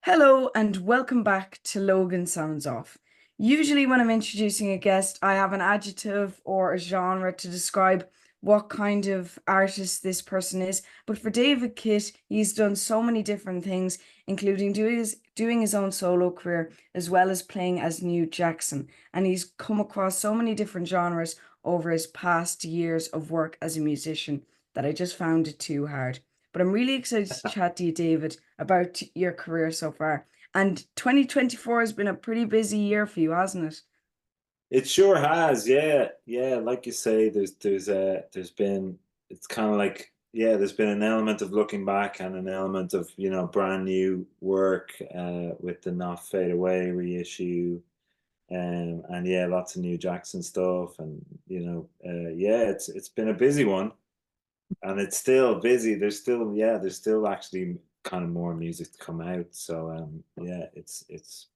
Hello and welcome back to Logan Sounds Off. Usually, when I'm introducing a guest, I have an adjective or a genre to describe what kind of artist this person is. But for David Kitt, he's done so many different things, including doing his own solo career as well as playing as New Jackson. And he's come across so many different genres over his past years of work as a musician that I just found it too hard. But I'm really excited to chat to you, David, about your career so far. And 2024 has been a pretty busy year for you, hasn't it? It sure has, yeah, yeah. Like you say, there's been it's kind of like there's been an element of looking back and an element of brand new work with the Not Fade Away reissue, and yeah, lots of new Jackson stuff, and it's been a busy one, and it's still busy. There's still actually kind of more music to come out. So yeah, it's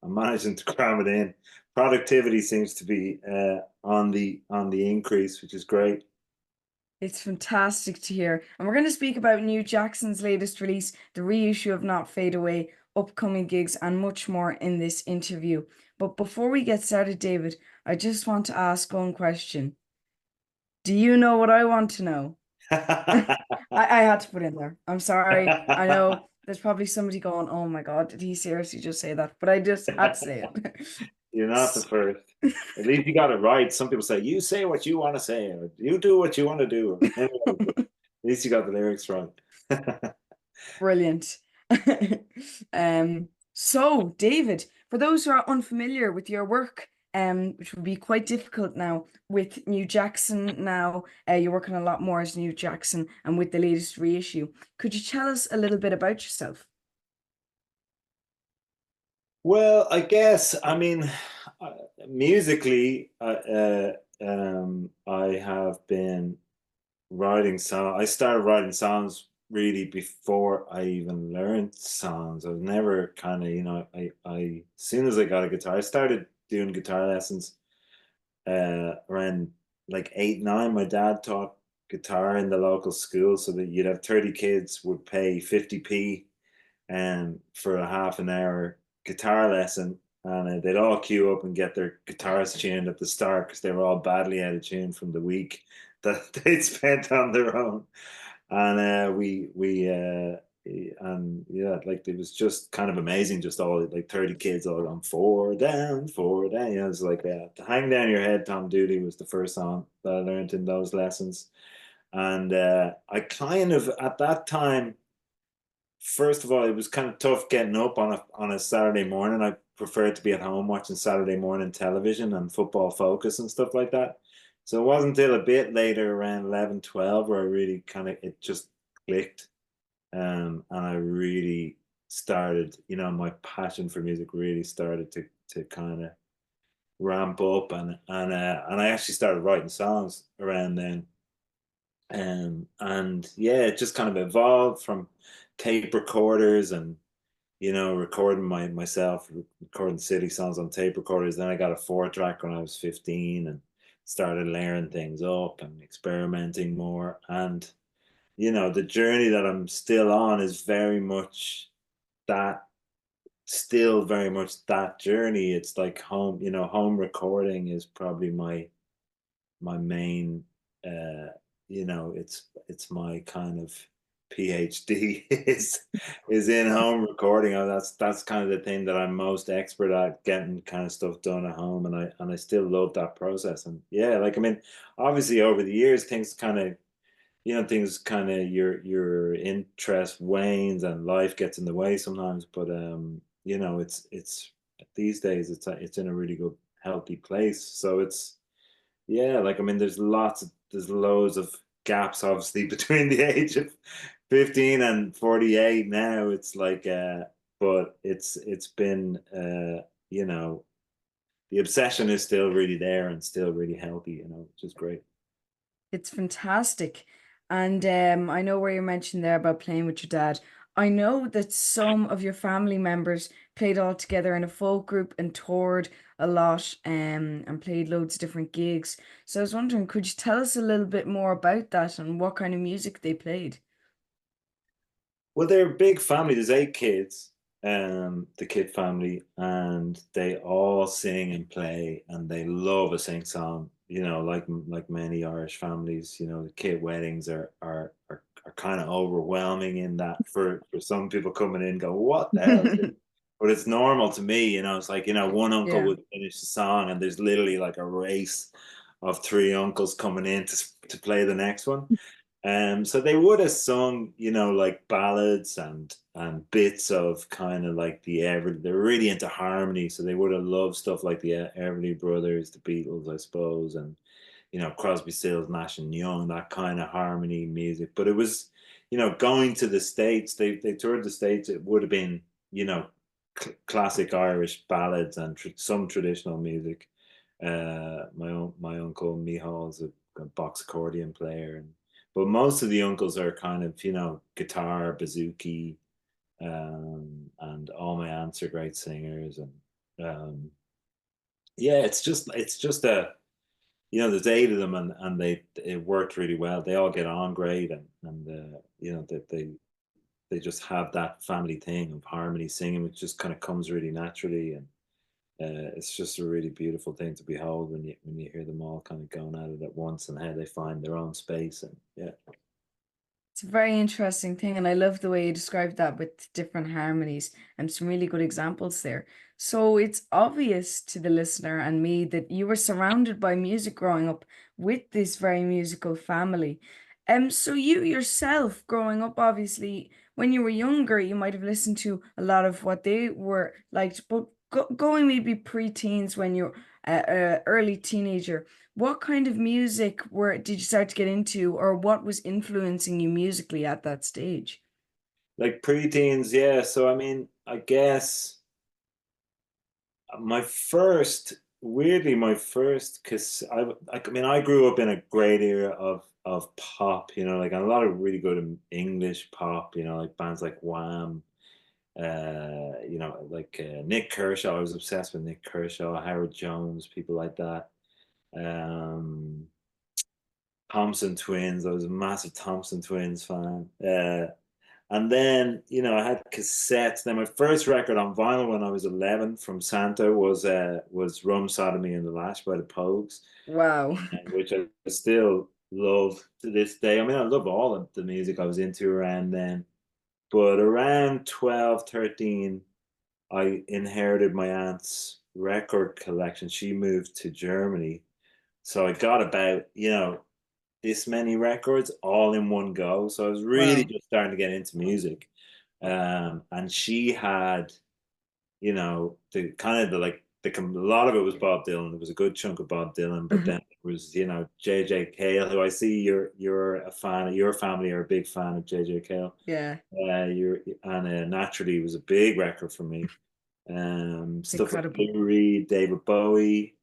I'm managing to cram it in. Productivity seems to be on the increase, which is great. It's fantastic to hear. And we're going to speak about New Jackson's latest release, the reissue of Not Fade Away, upcoming gigs, and much more in this interview. But before we get started, David, I just want to ask one question. Do you know what I want to know? I had to put in there. I'm sorry. I know there's probably somebody going, "Oh my God, did he seriously just say that?" But I just had to say it. You're not the first. At least you got it right. Some people say you say what you want to say, or you do what you want to do. Anyway, but at least you got the lyrics right. Brilliant. So David, for those who are unfamiliar with your work, which would be quite difficult now with New Jackson now, you're working a lot more as New Jackson and with the latest reissue. Could you tell us a little bit about yourself? Well, I guess, I mean, uh, musically, I have been writing songs. I started writing songs really before I even learned songs. I was never kind of, as soon as I got a guitar, I started doing guitar lessons around like 8, 9. My dad taught guitar in the local school, so that you'd have 30 kids would pay 50p for a half an hour guitar lesson, and they'd all queue up and get their guitars tuned at the start because they were all badly out of tune from the week that they'd spent on their own. And and yeah, like it was just kind of amazing, just all like 30 kids all on four down, four down. You know, it's like to hang down your head. Tom Dooley was the first song that I learned in those lessons. And I kind of at that time, first of all, it was kind of tough getting up on a Saturday morning. I preferred to be at home watching Saturday morning television and Football Focus and stuff like that. So it wasn't until a bit later, around 11, 12, where I really kind of it just clicked. And I really started, my passion for music really started to kind of ramp up, and I actually started writing songs around then. And yeah, it just kind of evolved from tape recorders and recording myself, recording city songs on tape recorders. Then I got a 4 track when I was 15 and started layering things up and experimenting more. And the journey that I'm still on is very much that, still very much that journey. It's like home recording is probably my main it's my kind of PhD is in home recording. That's kind of the thing that I'm most expert at, getting kind of stuff done at home, and I still love that process. And yeah, like I mean, obviously over the years things kind of your interest wanes and life gets in the way sometimes, but it's these days it's in a really good healthy place. So it's yeah, like I mean, there's loads of gaps obviously between the age of 15 and 48 now. It's like but it's been you know, the obsession is still really there and still really healthy, which is great. It's fantastic. And I know where you mentioned there about playing with your dad. I know that some of your family members played all together in a folk group and toured a lot and played loads of different gigs. So I was wondering, could you tell us a little bit more about that and what kind of music they played? Well, they're a big family. There's 8 kids, the Kitt family, and they all sing and play, and they love a sing song. Like many Irish families, the Kitt weddings are kind of overwhelming in that for some people coming in, go, what the hell is this? But it's normal to me. It's like, one uncle Yeah. would finish the song, and there's literally like a race of three uncles coming in to play the next one. So they would have sung, like ballads and bits of kind of like they're really into harmony, so they would have loved stuff like the Everly Brothers, the Beatles, I suppose, and Crosby, Stills, Nash and Young, that kind of harmony music. But it was, going to the States, they toured the States. It would have been, classic Irish ballads and some traditional music. My uncle Mihal is a box accordion player, but most of the uncles are kind of, guitar, bouzouki, and all my aunts are great singers, and yeah, it's just there's 8 of them, and it worked really well. They all get on great, and that they just have that family thing of harmony singing, which just kind of comes really naturally, and it's just a really beautiful thing to behold when you hear them all kind of going at it at once, and how they find their own space, and yeah. It's a very interesting thing, and I love the way you described that with different harmonies and some really good examples there. So it's obvious to the listener and me that you were surrounded by music growing up with this very musical family. So you yourself growing up, obviously, when you were younger, you might have listened to a lot of what they were liked, but going maybe pre-teens when you're early teenager, what kind of music did you start to get into, or what was influencing you musically at that stage? Like preteens, yeah. So I mean, I guess my first, because I mean, I grew up in a great era of pop, like a lot of really good English pop, like bands like Wham, like Nick Kershaw. I was obsessed with Nick Kershaw, Howard Jones, people like that. Um, Thompson Twins. I was a massive Thompson Twins fan. And then, I had cassettes. Then my first record on vinyl when I was 11 from Santa was Rum Sodomy and the Lash by the Pogues, Wow. which I still love to this day. I mean, I love all of the music I was into around then. But around 12, 13, I inherited my aunt's record collection. She moved to Germany. So I got about, this many records all in one go. So I was really Wow. just starting to get into music. And she had, the kind of a lot of it was Bob Dylan. There was a good chunk of Bob Dylan, but then it was, JJ Cale, who I see you're a fan of. Your family are a big fan of JJ Cale. Yeah, You're and Naturally was a big record for me. it's Stuff like incredible. Lou Reed, David Bowie.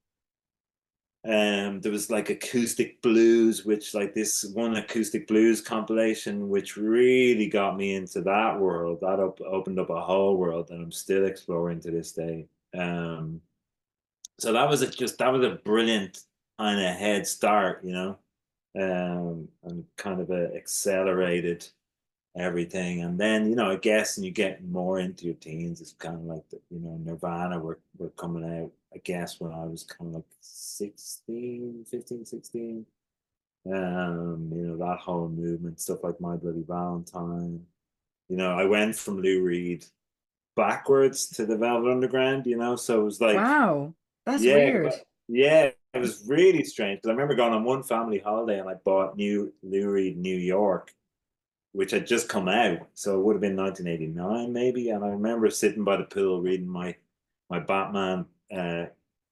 There was like acoustic blues, which like this one acoustic blues compilation, which really got me into that world. That opened up a whole world that I'm still exploring to this day. So that was a brilliant kind of head start, and kind of accelerated everything. And then, I guess, and you get more into your teens, it's kind of like Nirvana were coming out, I guess, when I was kind of like 16, 15, 16. That whole movement, stuff like My Bloody Valentine. I went from Lou Reed backwards to the Velvet Underground, so it was like, Wow, that's yeah, weird. yeah, it was really strange because I remember going on one family holiday and I bought new Lou Reed New York, which had just come out. So it would have been 1989 maybe. And I remember sitting by the pool reading my Batman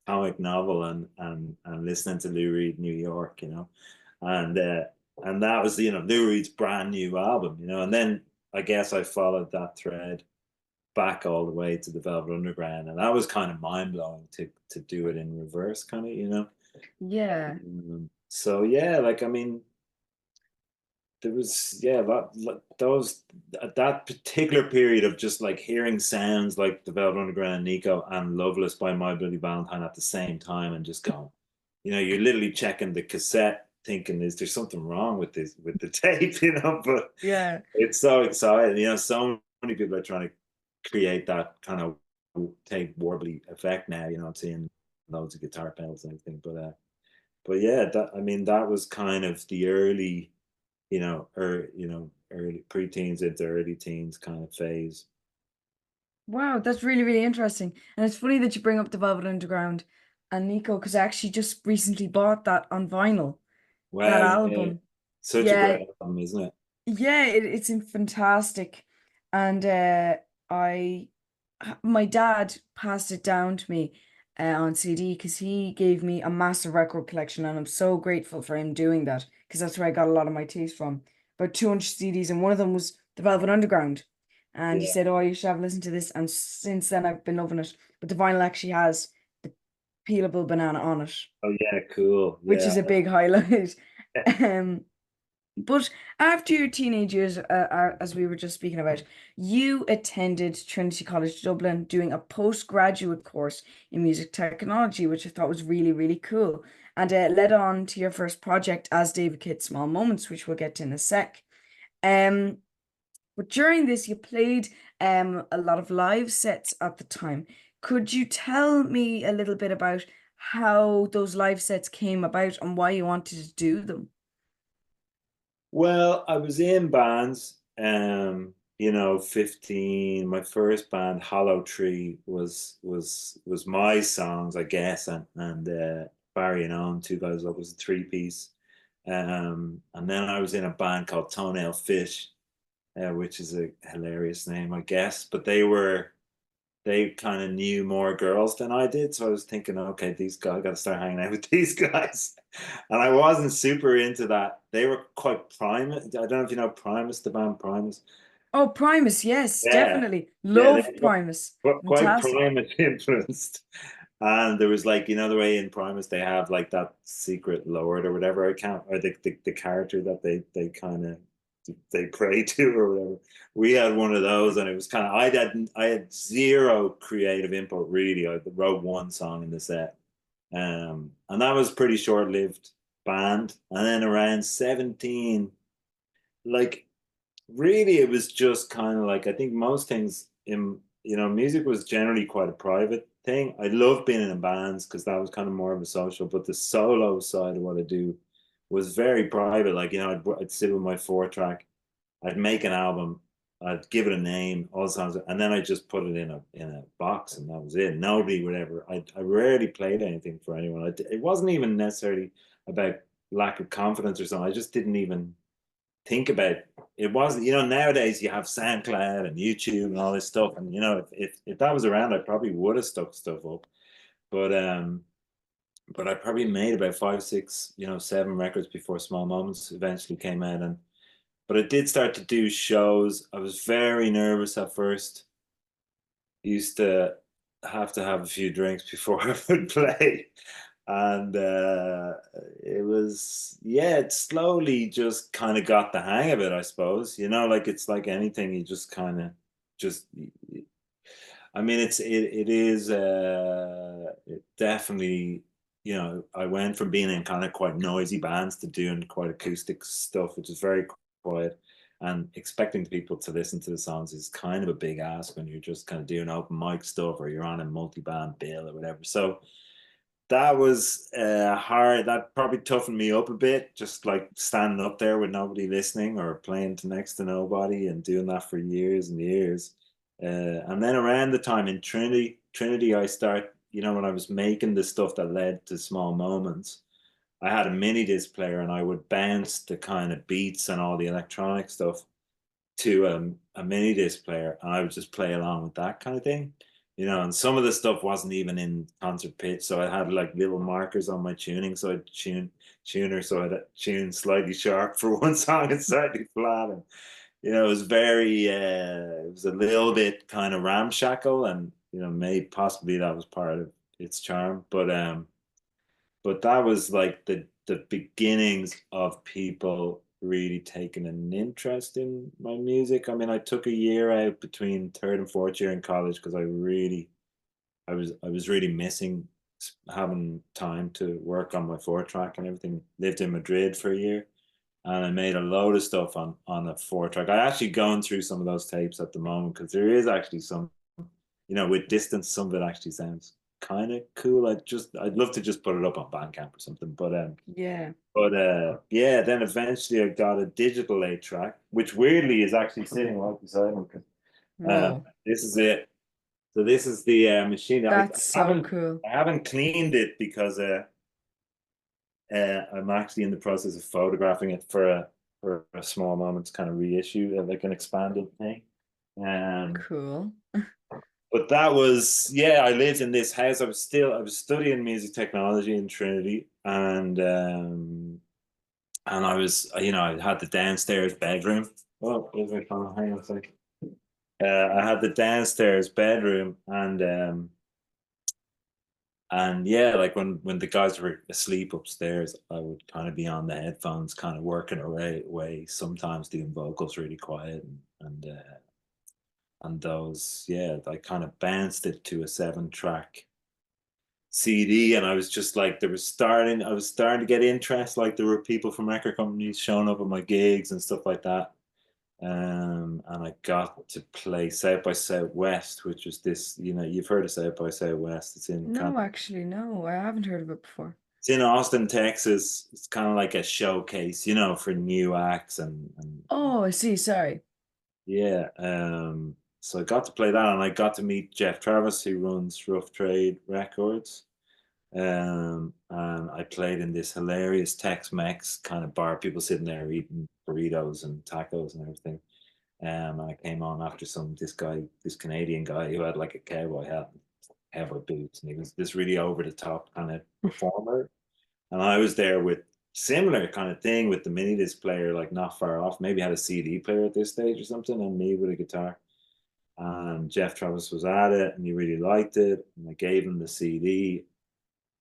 comic novel and listening to Lou Reed New York, and uh, and that was Lou Reed's brand new album, and then I guess I followed that thread back all the way to the Velvet Underground, and that was kind of mind blowing to do it in reverse, kind of, Yeah. So yeah, like I mean, there was those that particular period of just like hearing sounds like the Velvet Underground and Nico and Loveless by My Bloody Valentine at the same time, and just going, you're literally checking the cassette thinking, is there something wrong with this with the tape, you know? But Yeah. it's so exciting, you know. So many people are trying to create that kind of tape warbly effect now, you know. I'm seeing loads of guitar pedals and everything, but yeah, that I mean, that was kind of the early, early pre-teens into early teens kind of phase. Wow, that's really, really interesting. And it's funny that you bring up the Velvet Underground and Nico, because I actually just recently bought that on vinyl, that Wow, yeah, album. such a Yeah, great album, isn't it? yeah, it's fantastic. And I my dad passed it down to me on CD because he gave me a massive record collection, and I'm so grateful for him doing that because that's where I got a lot of my taste from. About 200 CDs, and one of them was the Velvet Underground. And he Yeah. said, "Oh, you should have listened to this." And since then, I've been loving it. But the vinyl actually has the peelable banana on it, Oh yeah, cool. which Yeah. is a big highlight. Um, but after your teenage years, as we were just speaking about, you attended Trinity College Dublin doing a postgraduate course in music technology, which I thought was really, really cool. And led on to your first project as David Kitt Small Moments, which we'll get to in a sec. Um, but during this, you played a lot of live sets at the time. Could you tell me a little bit about how those live sets came about and why you wanted to do them? Well, I was in bands, 15. My first band, Hollow Tree, was my songs, I guess, and Barry and Owen, two guys, that was a three-piece. And then I was in a band called Toenail Fish, which is a hilarious name, I guess. But they kind of knew more girls than I did. So I was thinking, okay, these guys, I got to start hanging out with these guys. And I wasn't super into that. They were quite Primus. I don't know if you know Primus, the band Primus. Oh, Primus, yes, Yeah. definitely. Yeah, they Love were Primus. quite Fantastic. Primus influenced. And there was like, the way in Primus they have like that secret lord or whatever, I can't, or the character that they kind of they pray to or whatever. We had one of those, and it was kind of I had zero creative input really. I wrote one song in the set, and that was pretty short-lived band. And then around 17, like really, it was just kind of like, I think most things in, music was generally quite a private thing. I loved being in bands because that was kind of more of a social, but the solo side of what I do was very private. Like, I'd sit with my 4 track, I'd make an album, I'd give it a name, all songs, and then I just put it in a box, and that was it. Nobody would ever. I rarely played anything for anyone. It wasn't even necessarily about lack of confidence or something. I just didn't even think about it. Wasn't, nowadays you have SoundCloud and YouTube and all this stuff, and if that was around, I probably would have stuck stuff up. But I probably made about 5, 6, 7 records before Small Moments eventually came out. And but I did start to do shows. I was very nervous at first. Used to have a few drinks before I would play. And it was, yeah, it slowly just kind of got the hang of it, I suppose. Like it's like anything, you just kind of just, I mean, it is it definitely, I went from being in kind of quite noisy bands to doing quite acoustic stuff, which is very quiet. And expecting people to listen to the songs is kind of a big ask when you're just kind of doing open mic stuff or you're on a multi-band bill or whatever. So that was hard. That probably toughened me up a bit, just like standing up there with nobody listening or playing to next to nobody and doing that for years and years. And then around the time in Trinity, I start, when I was making the stuff that led to Small Moments, I had a mini disc player, and I would bounce the kind of beats and all the electronic stuff to a mini disc player, and I would just play along with that kind of thing. And some of the stuff wasn't even in concert pitch, so I had like little markers on my tuning, so I'd tuner, so I'd tune slightly sharp for one song and slightly flat. And it was it was a little bit kind of ramshackle, and maybe possibly that was part of its charm. But that was like the beginnings of people really taking an interest in my music. I mean, I took a year out between third and fourth year in college because I was really missing having time to work on my 4 track and everything. Lived in Madrid for a year, and I made a load of stuff on a 4 track. I actually going through some of those tapes at the moment because there is actually some, with distance, some of it actually sounds kind of cool. I'd love to just put it up on Bandcamp or something. Yeah. Yeah, then eventually I got a digital 8 track, which weirdly is actually sitting right beside me. Whoa. This is it. So this is the machine. That's so cool. I haven't cleaned it because I'm actually in the process of photographing it for a small moment's kind of reissue, like an expanded thing. Um, Cool. but that was, yeah, I lived in this house. I was studying music technology in Trinity, and I was, I had the downstairs bedroom. Oh, where's my phone? Hang on a second. I had the downstairs bedroom, and yeah, like when the guys were asleep upstairs, I would kind of be on the headphones, kind of working away. Sometimes doing vocals really quiet, and those, yeah, I kind of bounced it to a 7 track CD, and I was just like, I was starting to get interest. Like there were people from record companies showing up at my gigs and stuff like that. And I got to play South by Southwest, which was this, you've heard of South by Southwest. No, actually, no. I haven't heard of it before. It's in Austin, Texas. It's kind of like a showcase, for new acts and Oh, I see. Sorry. yeah. So I got to play that, and I got to meet Jeff Travis, who runs Rough Trade Records. And I played in this hilarious Tex-Mex kind of bar, people sitting there eating burritos and tacos and everything. And I came on after this Canadian guy who had like a cowboy hat, and cowboy boots, and he was this really over the top kind of performer. And I was there with similar kind of thing with the mini disc player, like not far off. Maybe had a CD player at this stage or something, and me with a guitar. And Jeff Travis was at it, and he really liked it. And I gave him the CD,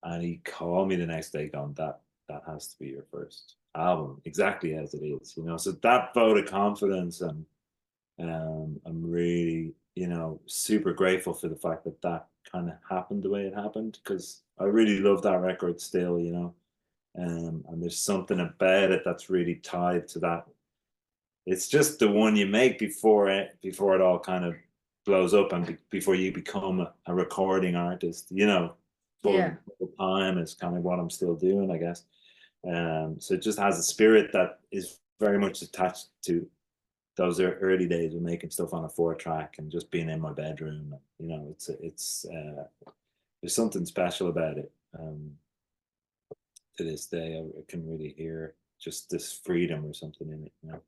and he called me the next day, going, "That has to be your first album, exactly as it is." So that vote of confidence, and I'm really, super grateful for the fact that that kind of happened the way it happened, because I really love that record still. And there's something about it that's really tied to that. It's just the one you make before it all kind of blows up, and before you become a recording artist, Yeah. full time is kind of what I'm still doing, I guess. So it just has a spirit that is very much attached to those early days of making stuff on a 4 track and just being in my bedroom. It's there's something special about it. To this day, I can really hear just this freedom or something in it.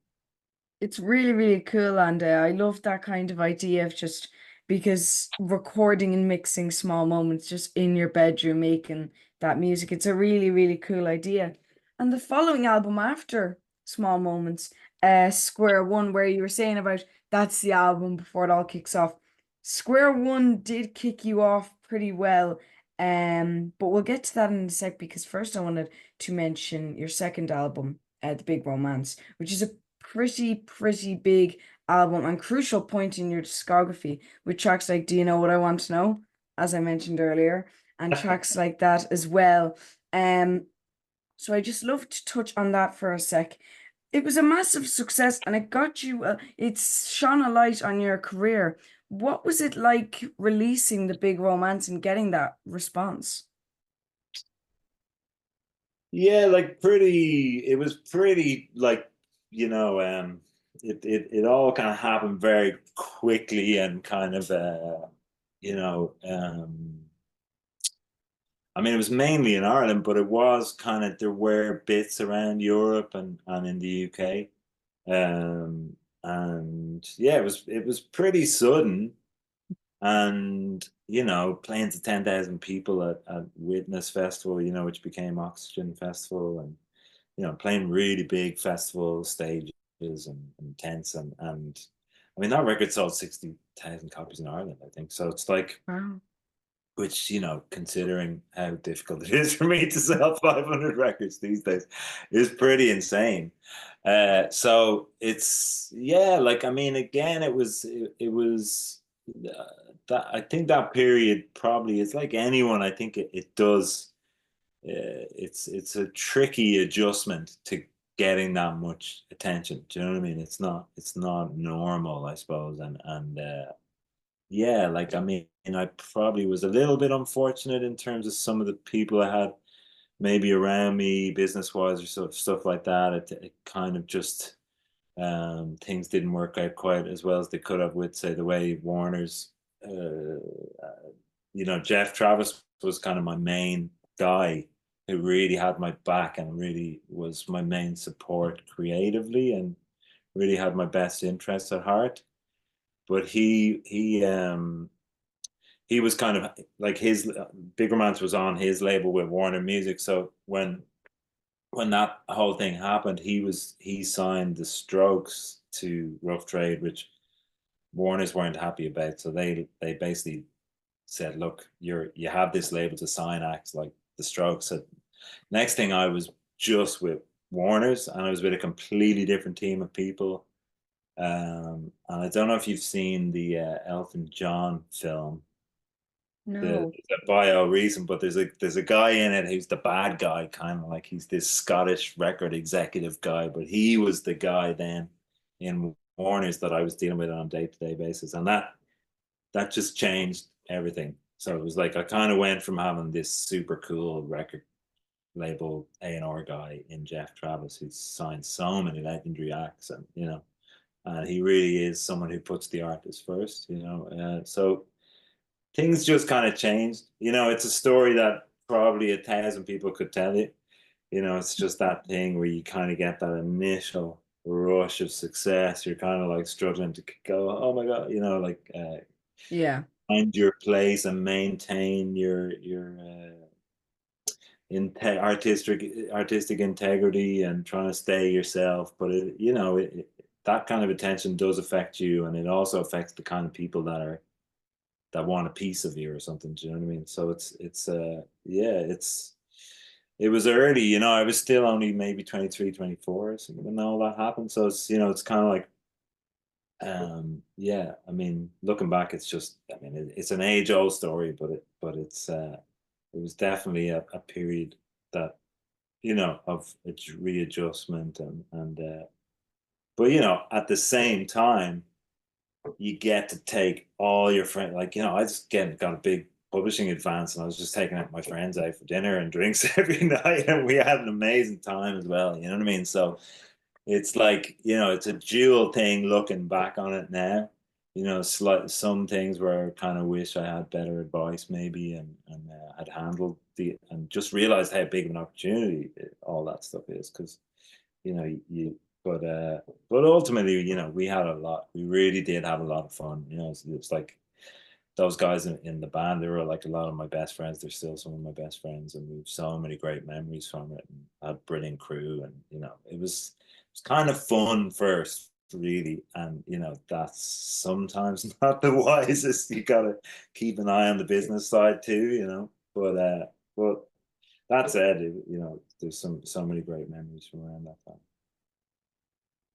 It's really, really cool, and I love that kind of idea of just because recording and mixing small moments just in your bedroom, making that music. It's a really, really cool idea. And the following album after Small Moments, Square One, where you were saying about that's the album before it all kicks off. Square One did kick you off pretty well. But we'll get to that in a sec because first I wanted to mention your second album, The Big Romance, which is a pretty big album and crucial point in your discography with tracks like Do You Know What I Want to Know, as I mentioned earlier, and tracks like that as well. Um, so I just love to touch on that for a sec. It was a massive success and it got you, it's shone a light on your career. What was it like releasing The Big Romance and getting that response? Yeah, like it was pretty like, it all kind of happened very quickly, and kind of, you know, I mean, it was mainly in Ireland, but it was kind of, there were bits around Europe and in the UK. And yeah, it was pretty sudden. And playing to 10,000 people at Witness Festival, which became Oxygen Festival, and playing really big festival stages and tents, and I mean that record sold 60,000 copies in Ireland, I think. So it's like, Wow. which, considering how difficult it is for me to sell 500 records these days, is pretty insane. So it's, yeah, like, I mean, again, it was that I think that period probably is like anyone. I think it does. It's a tricky adjustment to getting that much attention. Do you know what I mean? It's not normal, I suppose. And yeah, like I mean, I probably was a little bit unfortunate in terms of some of the people I had maybe around me, business wise, or sort of stuff like that. It kind of just things didn't work out quite as well as they could have with, say, the way Warner's, Jeff Travis was kind of my main guy who really had my back and really was my main support creatively and really had my best interests at heart. But he was kind of like his Big Romance was on his label with Warner Music. So when that whole thing happened, he signed the Strokes to Rough Trade, which Warners weren't happy about. So they basically said, "Look, you have this label to sign acts like the Strokes." So next thing, I was just with Warners, and I was with a completely different team of people. And I don't know if you've seen the Elton John film, No. the bio reason, but there's a guy in it who's the bad guy, kind of like he's this Scottish record executive guy, but he was the guy then in Warner's that I was dealing with on a day-to-day basis, and that just changed everything. So it was like I kind of went from having this super cool record label A&R guy in Jeff Travis, who's signed so many legendary acts, and and he really is someone who puts the artist first. So things just kind of changed. It's a story that probably 1,000 people could tell you. It's just that thing where you kind of get that initial rush of success. You're kind of like struggling to go, oh my God, like Yeah. find your place and maintain your artistic integrity and trying to stay yourself. But that kind of attention does affect you, and it also affects the kind of people that want a piece of you or something. Do you know what I mean? So it was early, I was still only maybe 23, 24 or something when all that happened. So it's kind of like, yeah, I mean, looking back, it's just, I mean, it's an age old story, it was definitely a period that, of readjustment but at the same time, you get to take all your friends. Like, I just got a big publishing advance, and I was just taking out my friends out for dinner and drinks every night, and we had an amazing time as well. You know what I mean? So it's like, it's a dual thing looking back on it now. Some things where I kind of wish I had better advice maybe, and had handled and just realized how big of an opportunity all that stuff is, because you but but ultimately, we really did have a lot of fun. It's like those guys in the band, they were like a lot of my best friends. They're still some of my best friends, and we have so many great memories from it, and had a brilliant crew. And it was kind of fun first, really. And that's sometimes not the wisest. You gotta keep an eye on the business side too, but that said, there's so many great memories from around that time.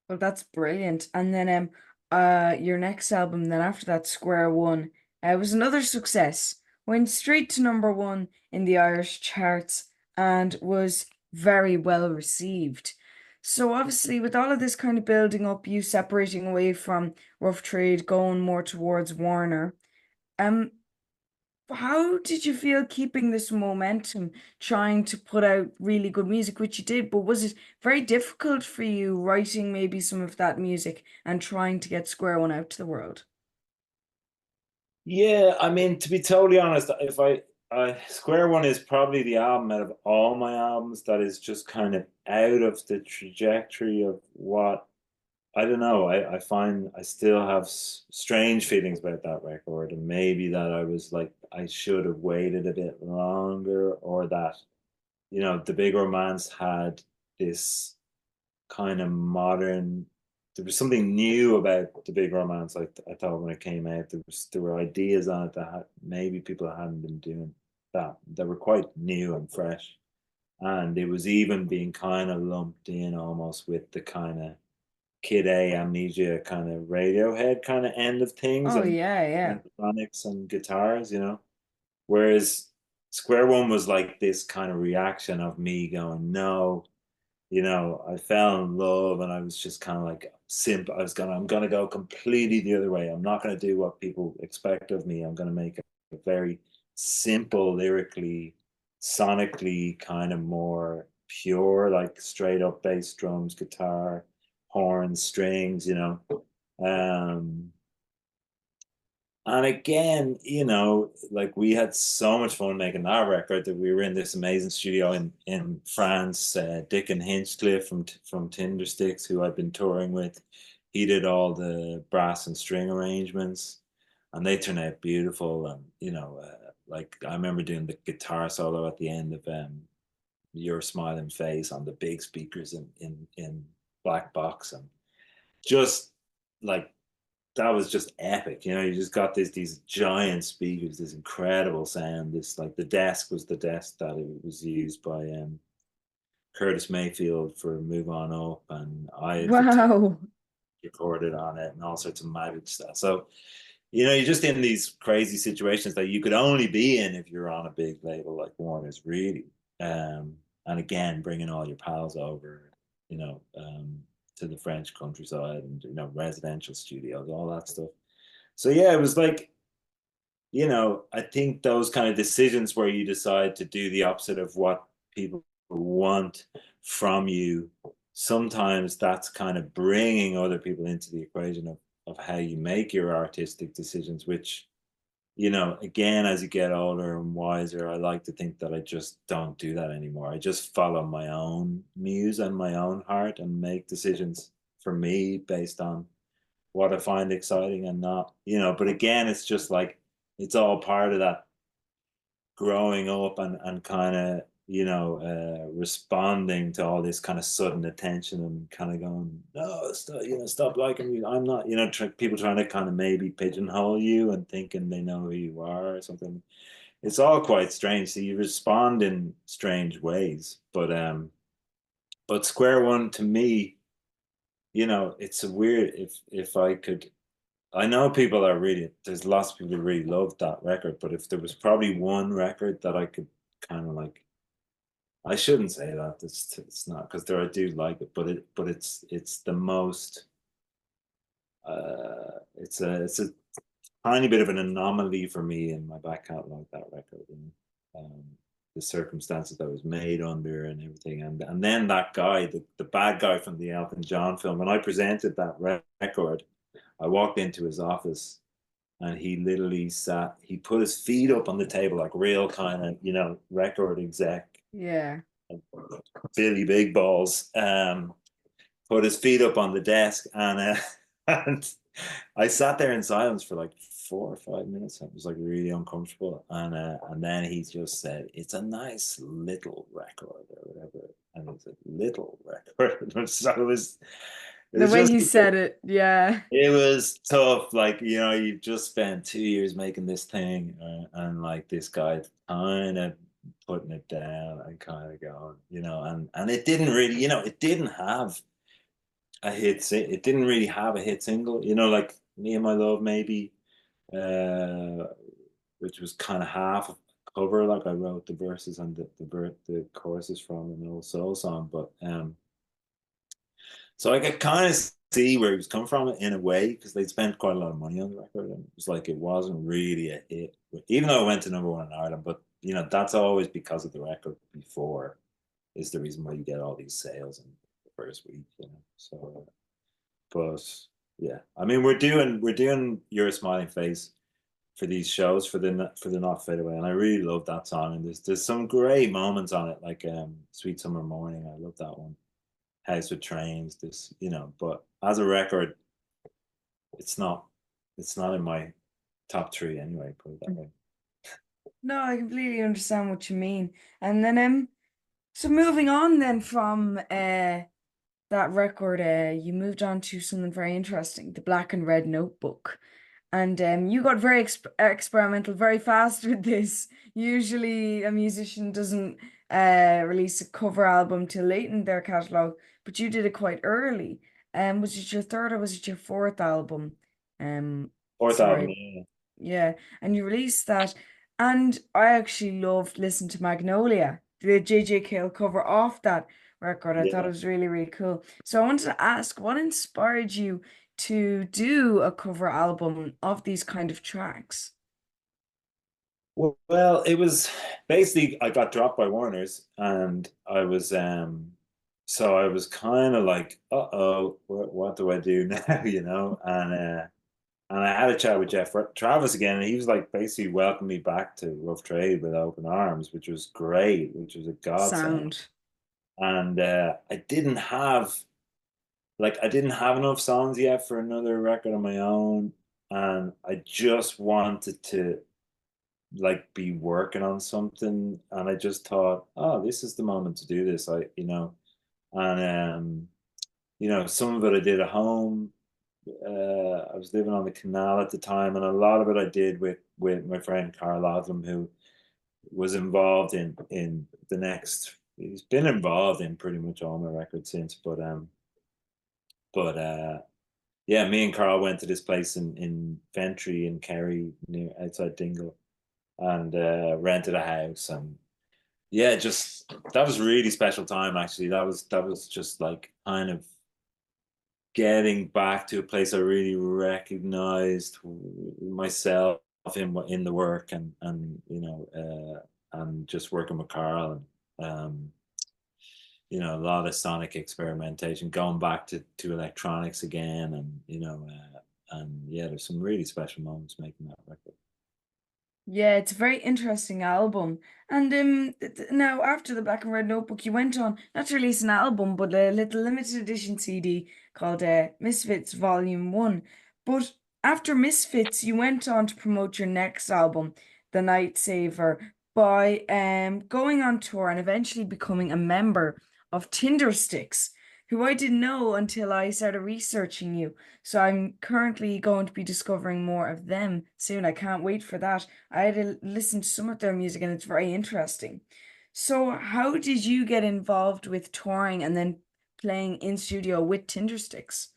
Well, that's brilliant. And then your next album, then after that, Square One, was another success. Went straight to number one in the Irish charts and was very well received. So obviously, with all of this kind of building up, you separating away from Rough Trade, going more towards Warner, um, how did you feel keeping this momentum, trying to put out really good music, which you did, but was it very difficult for you writing maybe some of that music and trying to get Square One out to the world? Yeah, I mean, to be totally honest, if Square One is probably the album out of all my albums that is just kind of out of the trajectory of what I don't know. I find I still have strange feelings about that record, and maybe that I was like I should have waited a bit longer, or that the Big Romance had this kind of modern. There was something new about the Big Romance. I thought when it came out, there were ideas on it that maybe people hadn't been doing that were quite new and fresh, and it was even being kind of lumped in almost with the kind of Kid A amnesia kind of Radiohead kind of end of things Oh and yeah, yeah. electronics and guitars, you know. Whereas Square One was like this kind of reaction of me going, no, you know, I fell in love and I was just kind of like simple. I'm gonna go completely the other way. I'm not gonna do what people expect of me. I'm gonna make a very simple, lyrically, sonically kind of more pure, like straight up bass, drums, guitar, horns, strings, you know. Um, and again, you know, like we had so much fun making that record that we were in this amazing studio in France. Dick and Hinchcliffe from Tindersticks, who I've been touring with, he did all the brass and string arrangements, and they turned out beautiful. And you know, like I remember doing the guitar solo at the end of "Your Smiling Face" on the big speakers in Black Box, and just like that was just epic. You know, you just got these giant speakers, this incredible sound. This like the desk was the desk that it was used by Curtis Mayfield for Move On Up, and I had the tape Wow. recorded on it, and all sorts of magic stuff. So you know, you're just in these crazy situations that you could only be in if you're on a big label like Warner's, really. And again, bringing all your pals over, you know, to the French countryside and, you know, residential studios, all that stuff. So, yeah, it was like, you know, I think those kind of decisions where you decide to do the opposite of what people want from you, sometimes that's kind of bringing other people into the equation of how you make your artistic decisions, which, you know, again, as you get older and wiser, I like to think that I just don't do that anymore. I just follow my own muse and my own heart and make decisions for me based on what I find exciting and not, you know, but again, it's just like, it's all part of that growing up and kind of, you know, responding to all this kind of sudden attention and kind of going, no, stop, you know, stop liking me. I'm not, you know, people trying to kind of maybe pigeonhole you and thinking they know who you are or something. It's all quite strange. So you respond in strange ways, but Square One to me, you know, it's a weird, if I could, I know people are really, there's lots of people who really love that record, but if there was probably one record that I could kind of like, I shouldn't say that. It's not because there I do like it, but it's the most. It's a tiny bit of an anomaly for me in my back catalog, that record, and the circumstances that was made under and everything, and then that guy, the bad guy from the Elton John film. When I presented that record, I walked into his office and he literally sat. He put his feet up on the table like real kind of, you know, record exec Yeah. Billy Big Balls, put his feet up on the desk, and and I sat there in silence for like 4 or 5 minutes. I was like really uncomfortable, and then he just said, "It's a nice little record or whatever," and it's a little record. So it The was way just he said it, yeah. it was tough. Like, you know, you just spent 2 years making this thing, and like this guy kind of putting it down and kind of going, you know, and it didn't really, you know, it didn't have a hit. It didn't really have a hit single, you know, like "Me and My Love" maybe, uh, which was kind of half a cover. Like I wrote the verses and the choruses from an old soul song, but so I could kind of see where he was coming from in a way because they spent quite a lot of money on the record, and it was like it wasn't really a hit, even though it went to number one in Ireland. But you know, that's always because of the record before is the reason why you get all these sales in the first week, you know. So, but yeah, I mean, we're doing "Your Smiling Face" for these shows for the Not Fade Away, and I really love that song. And there's some great moments on it, like "Sweet Summer Morning." I love that one. House with Trains, this, you know, but as a record, it's not it's not in my top three anyway, put it that way. No, I completely understand what you mean. And then so moving on then from that record, you moved on to something very interesting, the Black and Red Notebook. And you got very experimental very fast with this. Usually a musician doesn't release a cover album till late in their catalog, but you did it quite early. Was it your third or was it your fourth album? Fourth album, Sorry. yeah. Yeah, and you released that, and I actually loved listening to Magnolia, the JJ Cale cover off that record. I thought it Yeah. was really, really cool. So I wanted to ask, what inspired you to do a cover album of these kind of tracks? Well, it was basically I got dropped by Warner's, and so I was kind of like, uh-oh, what do I do now, you know? And I had a chat with Jeff Travis again, and he was like basically welcomed me back to Rough Trade with open arms, which was great, which was a godsend. Sound. And I didn't have enough songs yet for another record on my own, and I just wanted to like be working on something, and I just thought, oh, this is the moment to do this. And some of it I did at home. I was living on the canal at the time, and a lot of it I did with my friend Carl Odlam, who was involved in the next. He's been involved in pretty much all my records since, but yeah, me and Carl went to this place in Ventry in Kerry, near outside Dingle, and rented a house, and yeah, just that was a really special time actually. That was just like kind of getting back to a place I really recognized myself in the work, and just working with Carl, and a lot of sonic experimentation, going back to electronics again, and yeah, there's some really special moments making that record. Yeah, it's a very interesting album. And now after the Black and Red Notebook, you went on not to release an album, but a little limited edition CD called Misfits Volume 1. But after Misfits, you went on to promote your next album, The Night Saver, by going on tour and eventually becoming a member of Tindersticks, who I didn't know until I started researching you. So I'm currently going to be discovering more of them soon. I can't wait for that. I had to listen to some of their music and it's very interesting. So, how did you get involved with touring and then playing in studio with Tindersticks?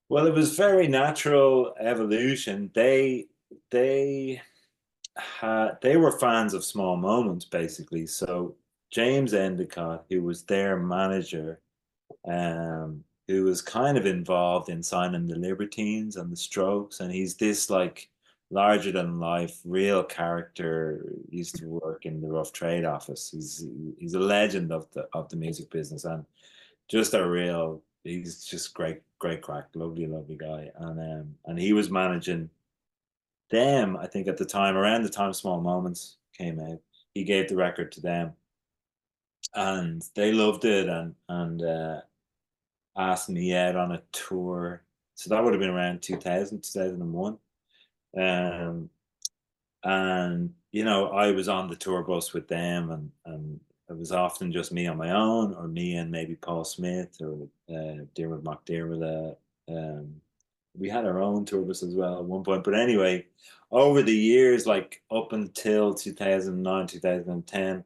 Well, it was very natural evolution. They they were fans of Small Moments, basically. So James Endicott, who was their manager, who was kind of involved in signing the Libertines and the Strokes, and he's this like larger than life, real character. He used to work in the Rough Trade office. He's a legend of the music business, and just a real. He's just great, great crack, lovely, lovely guy, and he was managing them. I think at the time, around the time Small Moments came out, he gave the record to them, and they loved it, and asked me out on a tour. So that would have been around 2000, 2001. Um, and, I was on the tour bus with them, and it was often just me on my own, or me and maybe Paul Smith, or Dermot McDermott. We had our own tour bus as well at one point. But anyway, over the years, like up until 2009, 2010,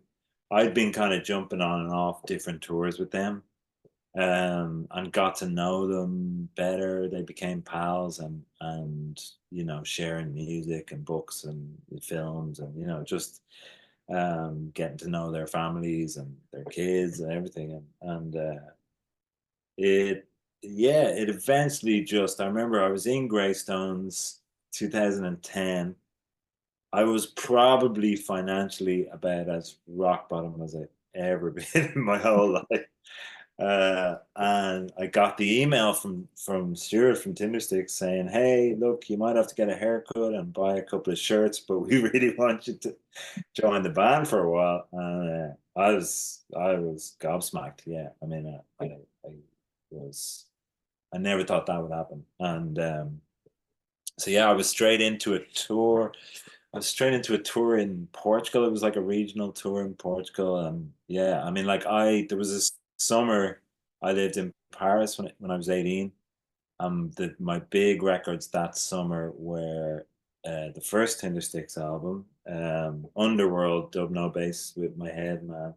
I'd been kind of jumping on and off different tours with them, and got to know them better. They became pals, and sharing music and books and films, and just getting to know their families and their kids and everything, and it yeah, it eventually just. I remember I was in Greystones 2010. I was probably financially about as rock bottom as I've ever been in my whole life. And I got the email from Stuart from Tindersticks saying, "Hey, look, you might have to get a haircut and buy a couple of shirts, but we really want you to join the band for a while." And I was gobsmacked. Yeah, I mean, I was I never thought that would happen, and so yeah, I was straight into a tour. I was straight into a tour in Portugal. It was like a regional tour in Portugal, and yeah, I mean, like there was this summer I lived in Paris when I was 18. My big records that summer were the first Tindersticks album, Underworld, Dub No Bass with My Head Man,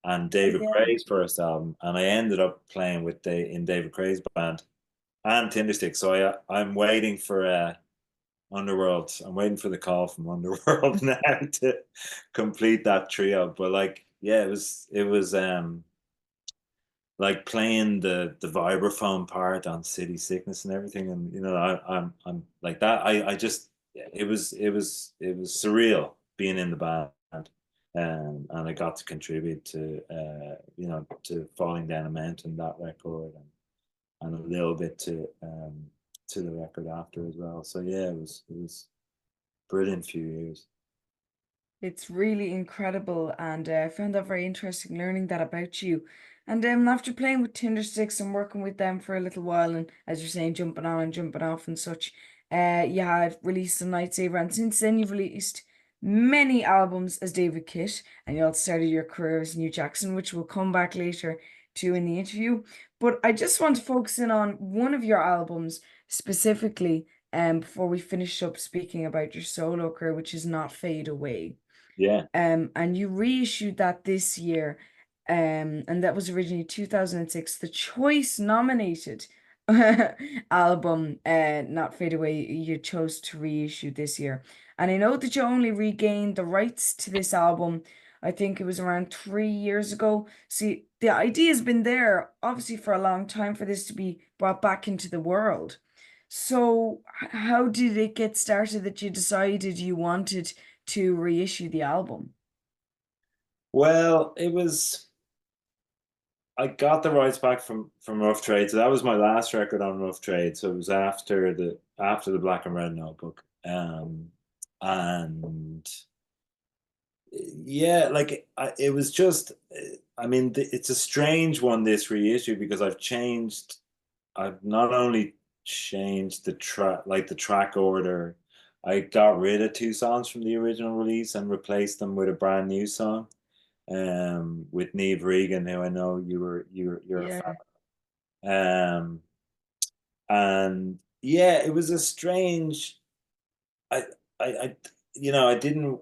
and Oh, David yeah. Cray's first album, and I ended up playing with in David Cray's band and Tinderstick. So I'm waiting for Underworld. I'm waiting for the call from Underworld now to complete that trio. But like, yeah, it was like playing the vibraphone part on City Sickness and everything, and I'm like that. I just it was surreal being in the band, and I got to contribute to to Falling Down a Mountain, that record, and a little bit to the record after as well. So yeah, it was brilliant few years. It's really incredible, and I found that very interesting learning that about you. And after playing with Tindersticks and working with them for a little while, and as you're saying, jumping on and jumping off and such, you had released a Night Saver, and since then you've released many albums as David Kitt, and you also started your career as New Jackson, which we'll come back later to in the interview. But I just want to focus in on one of your albums specifically, before we finish up speaking about your solo career, which is Not Fade Away. Yeah. And you reissued that this year. And that was originally 2006, the Choice nominated album, Not Fade Away, you chose to reissue this year. And I know that you only regained the rights to this album, I think it was around 3 years ago. See, the idea has been there, obviously, for a long time for this to be brought back into the world. So, how did it get started that you decided you wanted to reissue the album? Well, I got the rights back from Rough Trade, so that was my last record on Rough Trade. So it was after the Black and Red Notebook, and yeah, like it was just, I mean, it's a strange one, this reissue, because I've not only changed the track order. I got rid of two songs from the original release and replaced them with a brand new song, with Neve Regan, who I know you're a fan. Yeah. Um, and yeah, it was a strange. I I I didn't.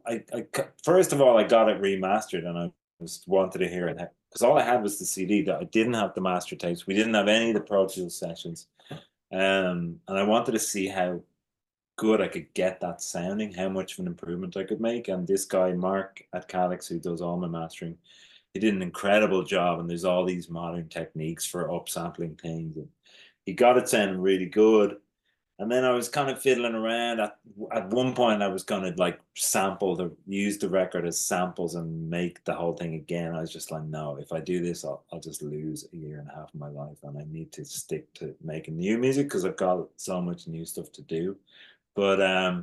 First of all, I got it remastered, and I just wanted to hear it because all I had was the CD. That I didn't have the master tapes. We didn't have any of the Pro Tools sessions. And I wanted to see how good I could get that sounding, how much of an improvement I could make. And this guy, Mark at Calix, who does all my mastering, he did an incredible job. And there's all these modern techniques for upsampling things. And he got it sounding really good. And then I was kind of fiddling around. At one point, I was going to like use the record as samples and make the whole thing again. I was just like, no, if I do this, I'll just lose a year and a half of my life. And I need to stick to making new music because I've got so much new stuff to do. But I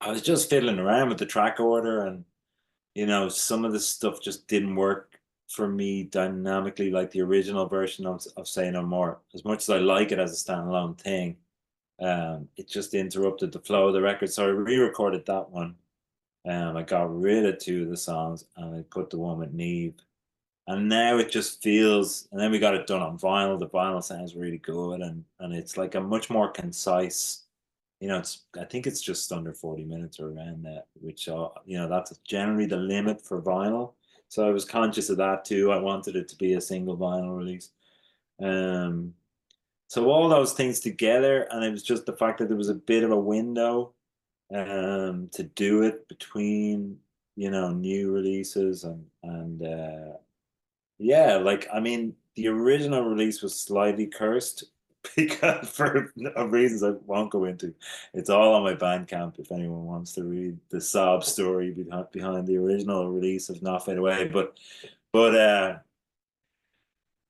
was just fiddling around with the track order, and some of the stuff just didn't work for me dynamically, like the original version of Say No More. As much as I like it as a standalone thing, it just interrupted the flow of the record. So I re-recorded that one. I got rid of two of the songs and I put the one with Neve. And now it just feels, and then we got it done on vinyl. The vinyl sounds really good, and it's like a much more concise. I think it's just under 40 minutes or around that, which that's generally the limit for vinyl. So I was conscious of that too. I wanted it to be a single vinyl release. Um, so all those things together, and it was just the fact that there was a bit of a window to do it between new releases, and yeah, like I mean the original release was slightly cursed because for reasons I won't go into. It's all on my Bandcamp if anyone wants to read the sob story behind the original release of Not Fade Away, but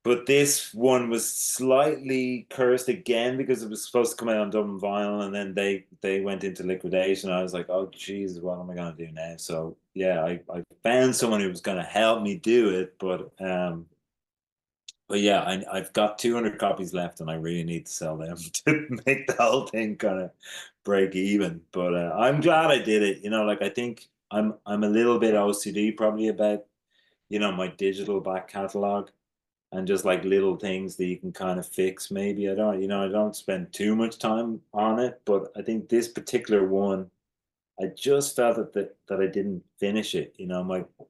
but this one was slightly cursed again because it was supposed to come out on Dublin vinyl, and then they went into liquidation. I was like, oh Jesus, what am I gonna do now? So yeah, I found someone who was gonna help me do it, but yeah, I've got 200 copies left, and I really need to sell them to make the whole thing kind of break even. But I'm glad I did it. Like I think I'm a little bit OCD probably about my digital back catalog, and just like little things that you can kind of fix. Maybe I don't spend too much time on it, but I think this particular one, I just felt that I didn't finish it.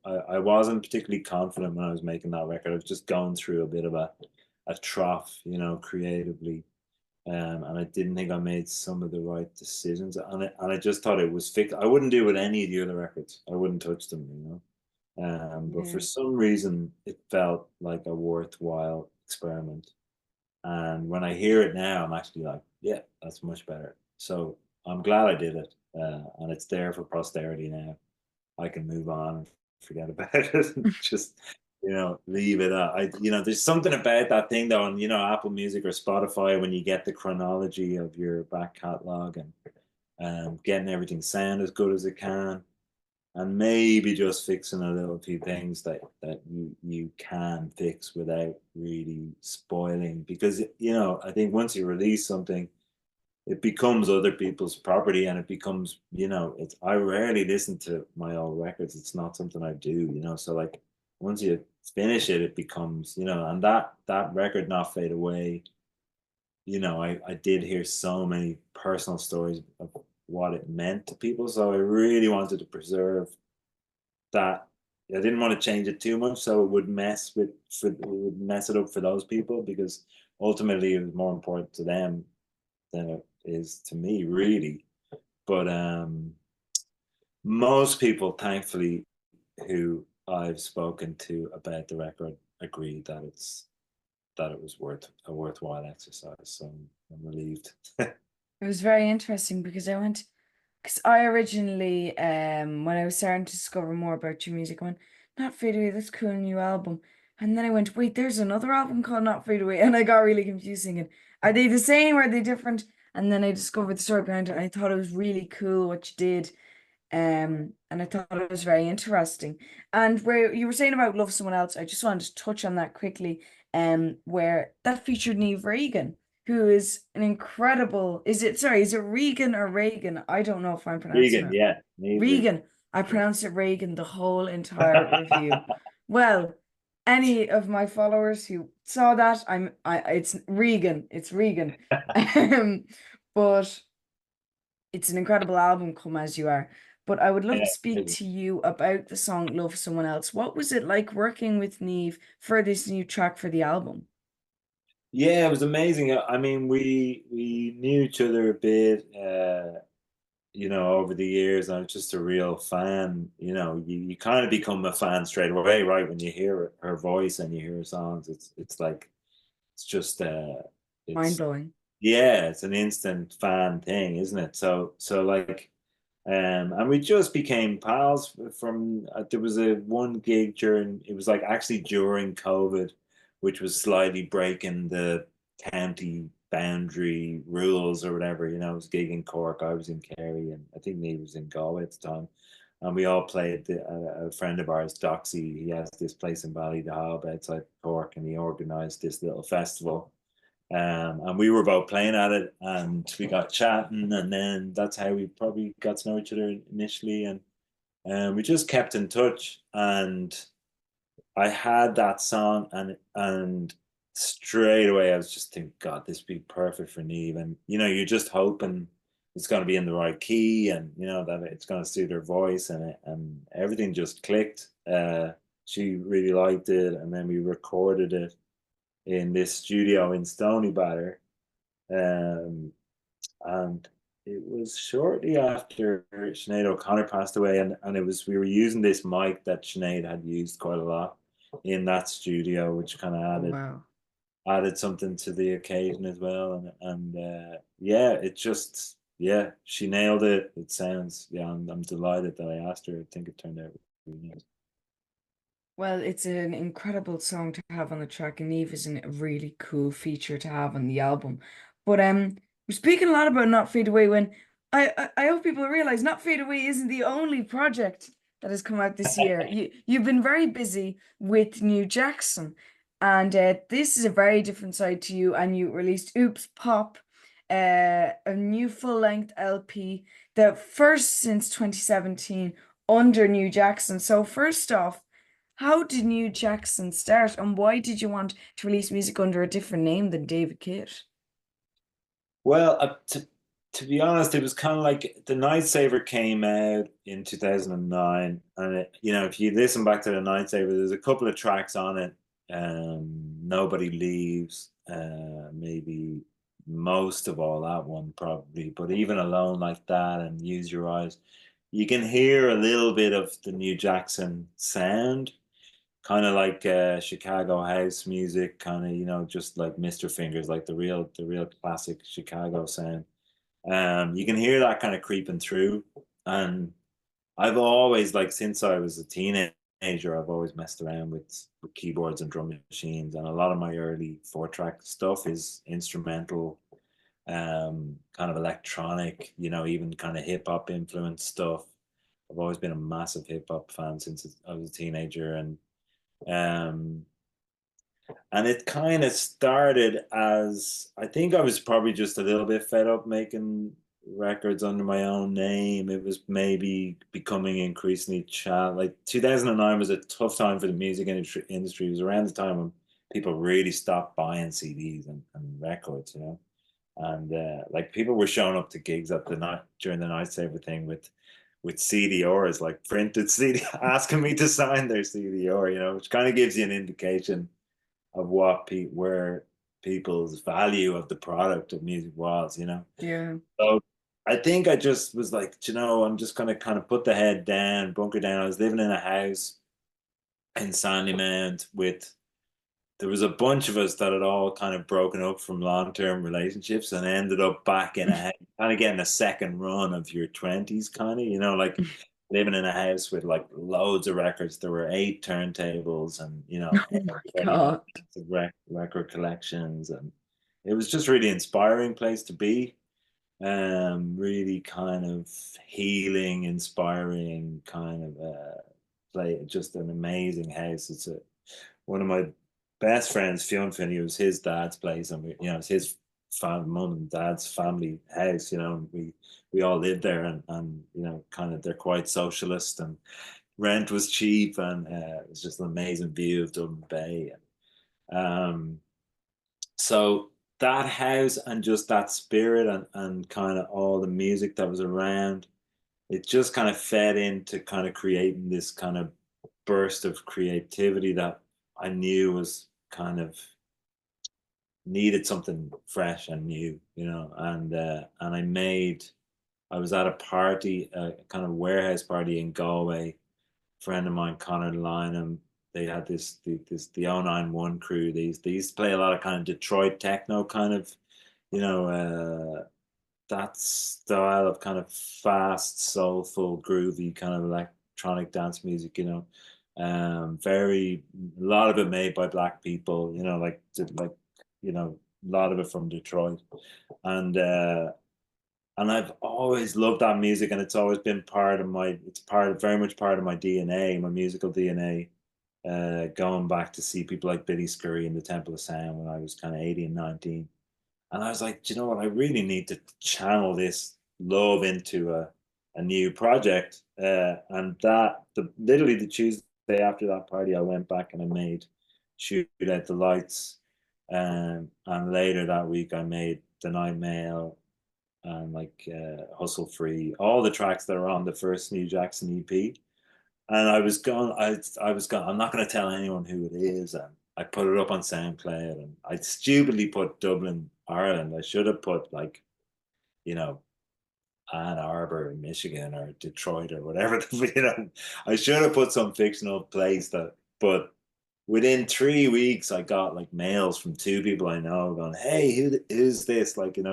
I wasn't particularly confident when I was making that record. I was just going through a bit of a trough, creatively. And I didn't think I made some of the right decisions. And I just thought it was fixed. I wouldn't do it with any of the other records. I wouldn't touch them. But for Yeah. some reason, it felt like a worthwhile experiment. And when I hear it now, I'm actually like, yeah, that's much better. So I'm glad I did it. And it's there for posterity now. I can move on and forget about it and just, leave it at. There's something about that thing though on, Apple Music or Spotify when you get the chronology of your back catalog and getting everything sound as good as it can and maybe just fixing a little few things that you can fix without really spoiling because I think once you release something it becomes other people's property and it becomes it's I rarely listen to my old records. It's not something I do, so like once you finish it it becomes and that record Not Fade Away, I did hear so many personal stories of what it meant to people, so I really wanted to preserve that. I didn't want to change it too much so it would mess it up for those people because ultimately it was more important to them than it is to me, really. But most people, thankfully, who I've spoken to about the record agree that it was a worthwhile exercise. So I'm relieved. It was very interesting because I originally, when I was starting to discover more about your music, I went, Not Fade Away, that's a cool new album. And then I went, wait, there's another album called Not Fade Away. And I got really confused thinking, are they the same? Are they different? And then I discovered the story behind it. And I thought it was really cool what you did. And I thought it was very interesting. And where you were saying about Love Someone Else, I just wanted to touch on that quickly. Where that featured Neve Regan, who is an incredible, is it Regan or Reagan? I don't know if I'm pronouncing Vegan, it. yeah, me Regan. Regan. I pronounced it Reagan the whole entire review. Well, any of my followers who saw that, it's Regan. It's Regan. Um, but it's an incredible album, Come As You Are. But I would love to speak Yeah, to you about the song Love Someone Else. What was it like working with Neve for this new track for the album? yeah, it was amazing. I mean, we knew each other a bit. Over the years, I'm just a real fan. You kind of become a fan straight away, right? When you hear her voice and you hear her songs, it's like it's just Mind it's blowing. yeah, it's an instant fan thing, isn't it? So like and we just became pals from there was a one gig during it was like actually during COVID, which was slightly breaking the county boundary rules or whatever. I was gigging in Cork, I was in Kerry, and I think he was in Galway at the time. And we all played a friend of ours, Doxy. He has this place in Ballydehob outside Cork, and he organized this little festival and we were both playing at it and we got chatting and then that's how we probably got to know each other initially and we just kept in touch and I had that song and straight away I was just thinking, God, this would be perfect for Neve. And you're just hoping it's going to be in the right key and that it's going to suit her voice and everything just clicked. She really liked it and then we recorded it in this studio in Stoneybatter. Um, and it was shortly after Sinead O'Connor passed away, and we were using this mic that Sinead had used quite a lot in that studio, which kind of Oh, added wow. added something to the occasion as well. And yeah, yeah, she nailed it. It sounds I'm delighted that I asked her. I think it turned out really nice. Well, it's an incredible song to have on the track, and Eve is a really cool feature to have on the album. But we're speaking a lot about Not Fade Away when I hope people realize Not Fade Away isn't the only project that has come out this year. You've been very busy with New Jackson, and this is a very different side to you. And you released Oops Pop, a new full-length LP, the first since 2017 under New Jackson. So first off, how did New Jackson start, and why did you want to release music under a different name than David Kitt? Well, To be honest, it was kind of like the Night Saver came out in 2009, and if you listen back to the Night Saver, there's a couple of tracks on it. Nobody Leaves, maybe most of all that one probably, but even alone like that and Use Your Eyes, you can hear a little bit of the New Jackson sound, kind of like Chicago house music, kind of just like Mr. Fingers, like the real classic Chicago sound. You can hear that kind of creeping through. And I've always, like, since I was a teenager, I've always messed around with keyboards and drum machines. And a lot of my early 4-track stuff is instrumental, kind of electronic, even kind of hip hop influenced stuff. I've always been a massive hip hop fan since I was a teenager. Um, and it kind of started as, I think I was probably just a little bit fed up making records under my own name. It was maybe becoming increasingly like 2009 was a tough time for the music industry. It was around the time when people really stopped buying CDs and records, and like people were showing up to gigs at the night during the Night Saver thing with CDRs, like printed CD, asking me to sign their CDR, which kind of gives you an indication of where people's value of the product of music was. Yeah. So I think I just was like, I'm just gonna kind of put the head down, bunker down. I was living in a house in Sandymount with there was a bunch of us that had all kind of broken up from long-term relationships and ended up back in a house, kind of getting a second run of your 20s, kind of, like living in a house with like loads of records. There were 8 turntables and, Oh my everybody had God. record collections. And it was just really inspiring place to be. Really kind of healing, inspiring kind of play, just an amazing house. It's one of my best friends, Fionn Finney, was his dad's place, and it's his mum and dad's family house. And we all lived there, and kind of they're quite socialist, and rent was cheap, and it was just an amazing view of Dublin Bay. Um, so that house and just that spirit and kind of all the music that was around, it just kind of fed into kind of creating this kind of burst of creativity that I knew was kind of needed something fresh and new, and I was at a party, a kind of warehouse party in Galway. A friend of mine, Connor Lynham, they had the 091 crew. They used to play a lot of kind of Detroit techno kind of, you know, that style of kind of fast, soulful, groovy kind of electronic dance music, very a lot of it made by black people, a lot of it from Detroit, and and I've always loved that music, and it's always been very much part of my DNA, my musical DNA. Going back to see people like Billy Scurry in the Temple of Sound when I was kind of 18, 19. And I was like, do you know what? I really need to channel this love into a new project. And literally the Tuesday after that party, I went back and I made Shoot Out the Lights. And later that week, I made The Night Mail and like Hustle Free, all the tracks that are on the first New Jackson EP. And I was gone. I'm not going to tell anyone who it is. And I put it up on SoundCloud, and I stupidly put Dublin, Ireland. I should have put like, you know, Ann Arbor, Michigan, or Detroit, or whatever. I should have put some fictional place but within 3 weeks, I got like mails from 2 people I know going, "Hey, who's this?" Like, and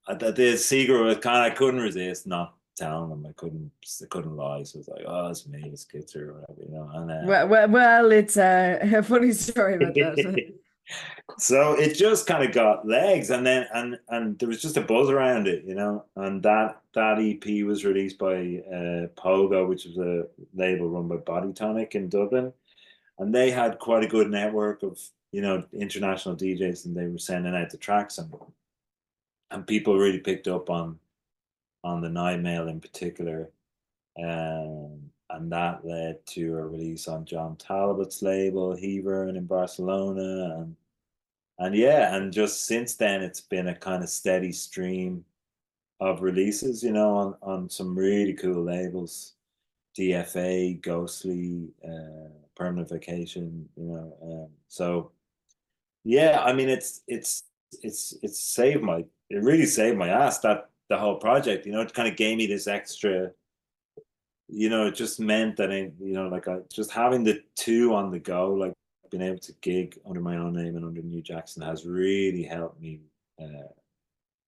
the secret was I couldn't resist not telling them. I couldn't lie. So it's like, oh, it's me, it's Kitzer or whatever. Well, it's a funny story about that. So it just kind of got legs, and then and there was just a buzz around it. And that EP was released by Pogo, which was a label run by Body Tonic in Dublin, and they had quite a good network of international DJs, and they were sending out the tracks, and people really picked up on the Night Mail in particular. And that led to a release on John Talbot's label, Heaver, in Barcelona. and yeah, and just since then it's been a kind of steady stream of releases, on some really cool labels. DFA, Ghostly, Permanent Vacation, so yeah, I mean it's saved my it really saved my ass, that the whole project, it kind of gave me this extra, it just meant that like just having the two on the go, like being able to gig under my own name and under New Jackson has really helped me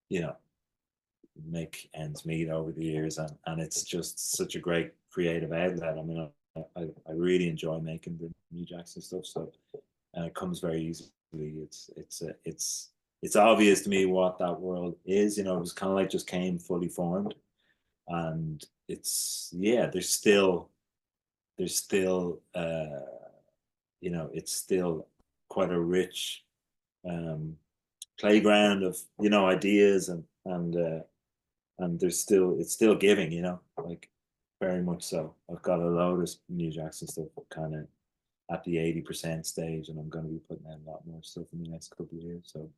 you know make ends meet over the years, and it's just such a great creative outlet. I mean, I really enjoy making the New Jackson stuff, so and it comes very easily. It's obvious to me what that world is. It was kind of like just came fully formed, and it's yeah. It's still quite a rich um, playground of ideas, and it's still giving, like very much so. I've got a load of New Jackson stuff kind of at the 80% stage, and I'm going to be putting out a lot more stuff in the next couple of years. So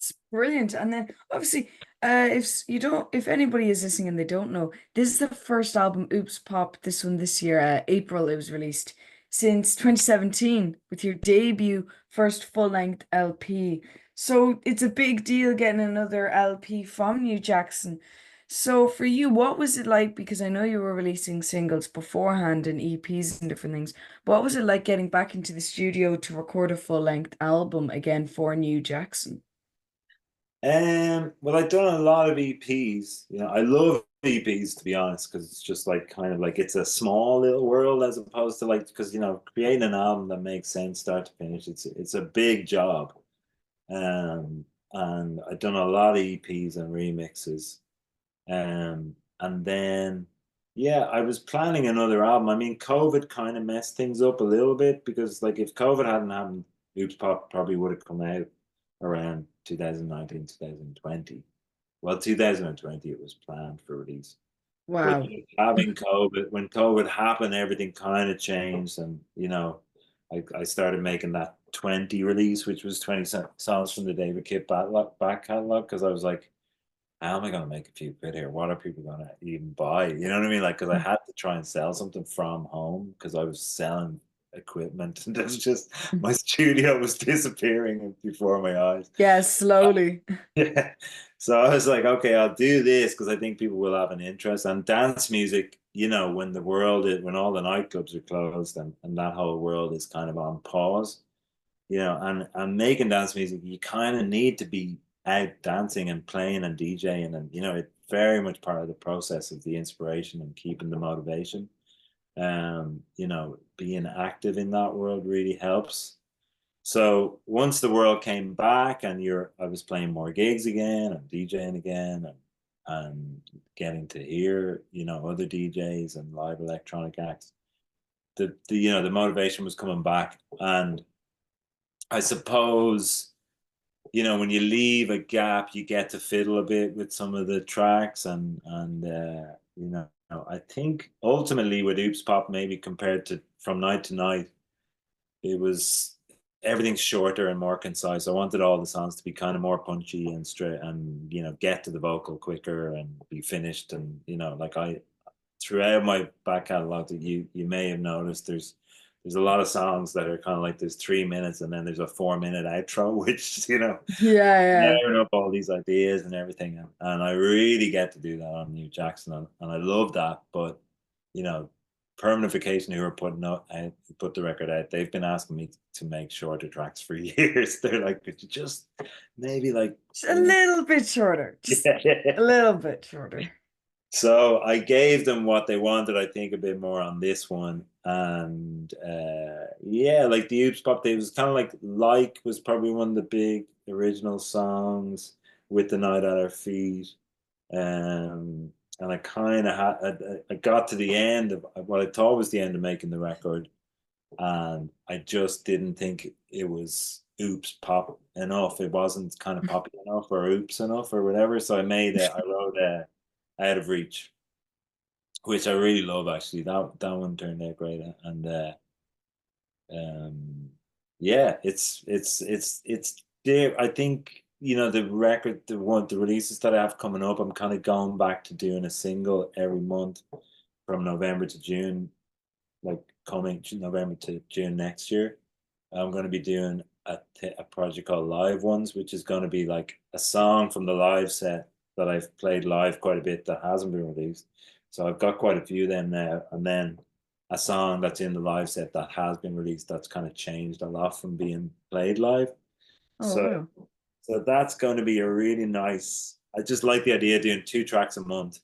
It's brilliant. And then obviously, if anybody is listening and they don't know, this is the first album, Oops Pop, this one this year, April it was released, since 2017 with your debut first full-length LP. So it's a big deal getting another LP from New Jackson. So for you, what was it like? Because I know you were releasing singles beforehand and EPs and different things. What was it like getting back into the studio to record a full-length album again for New Jackson? well, I've done a lot of EPs. I love EPs, to be honest, because it's just like kind of like it's a small little world, as opposed to like, because creating an album that makes sense start to finish, it's a big job. And I've done a lot of EPs and remixes. And then, yeah, I was planning another album. I mean, COVID kind of messed things up a little bit, because, like, if COVID hadn't happened, Oops Pop probably would have come out around 2019, 2020. Well, 2020 it was planned for release. But Wow. having COVID, when COVID happened, everything kind of changed. And, I started making that 20 release, which was 20 songs from the David Kitt back catalog, because I was like, how am I going to make a few quid here? What are people going to even buy? You know what I mean? Like, because I had to try and sell something from home, because I was selling equipment, and it's just my studio was disappearing before my eyes. Yeah, slowly. Yeah. So I was like, okay, I'll do this because I think people will have an interest. And dance music, when all the nightclubs are closed, and that whole world is kind of on pause, and making dance music, you kind of need to be out dancing and playing and DJing, and it's very much part of the process of the inspiration and keeping the motivation. Being active in that world really helps. So once the world came back, and I was playing more gigs again and DJing again, and getting to hear other DJs and live electronic acts, the motivation was coming back. And I suppose, when you leave a gap, you get to fiddle a bit with some of the tracks, and I think ultimately with Oops Pop, maybe compared to From Night to Night, it was everything's shorter and more concise. I wanted all the songs to be kind of more punchy and straight, and get to the vocal quicker and be finished. And like throughout my back catalog, that you may have noticed, there's a lot of songs that are kind of like there's 3 minutes and then there's a 4 minute outro, which Yeah, yeah. layering up all these ideas and everything. And I really get to do that on New Jackson, and I love that. But you know, Permanent Vacation, who are put the record out, they've been asking me to make shorter tracks for years. They're like, could you just maybe like Just a little bit shorter. Just yeah. a little bit shorter. So I gave them what they wanted, I think, a bit more on this one. And yeah, like the Oops Pop, they was kind of like was probably one of the big original songs, With the Night at Our Feet. And I kind of I got to the end of what I thought was the end of making the record, and I just didn't think it was Oops Pop enough. It wasn't kind of poppy enough or Oops enough or whatever. So I wrote Out of Reach, which I really love, actually. That one turned out great. And um yeah, it's I think, the releases that I have coming up, I'm kind of going back to doing a single every month from November to June, like coming November to June next year. I'm going to be doing a project called Live Ones, which is going to be like a song from the live set that I've played live quite a bit that hasn't been released. So I've got quite a few of them now, and then a song that's in the live set that has been released that's kind of changed a lot from being played live. Oh, So wow. that's going to be a really nice. I just like the idea of doing 2 tracks a month,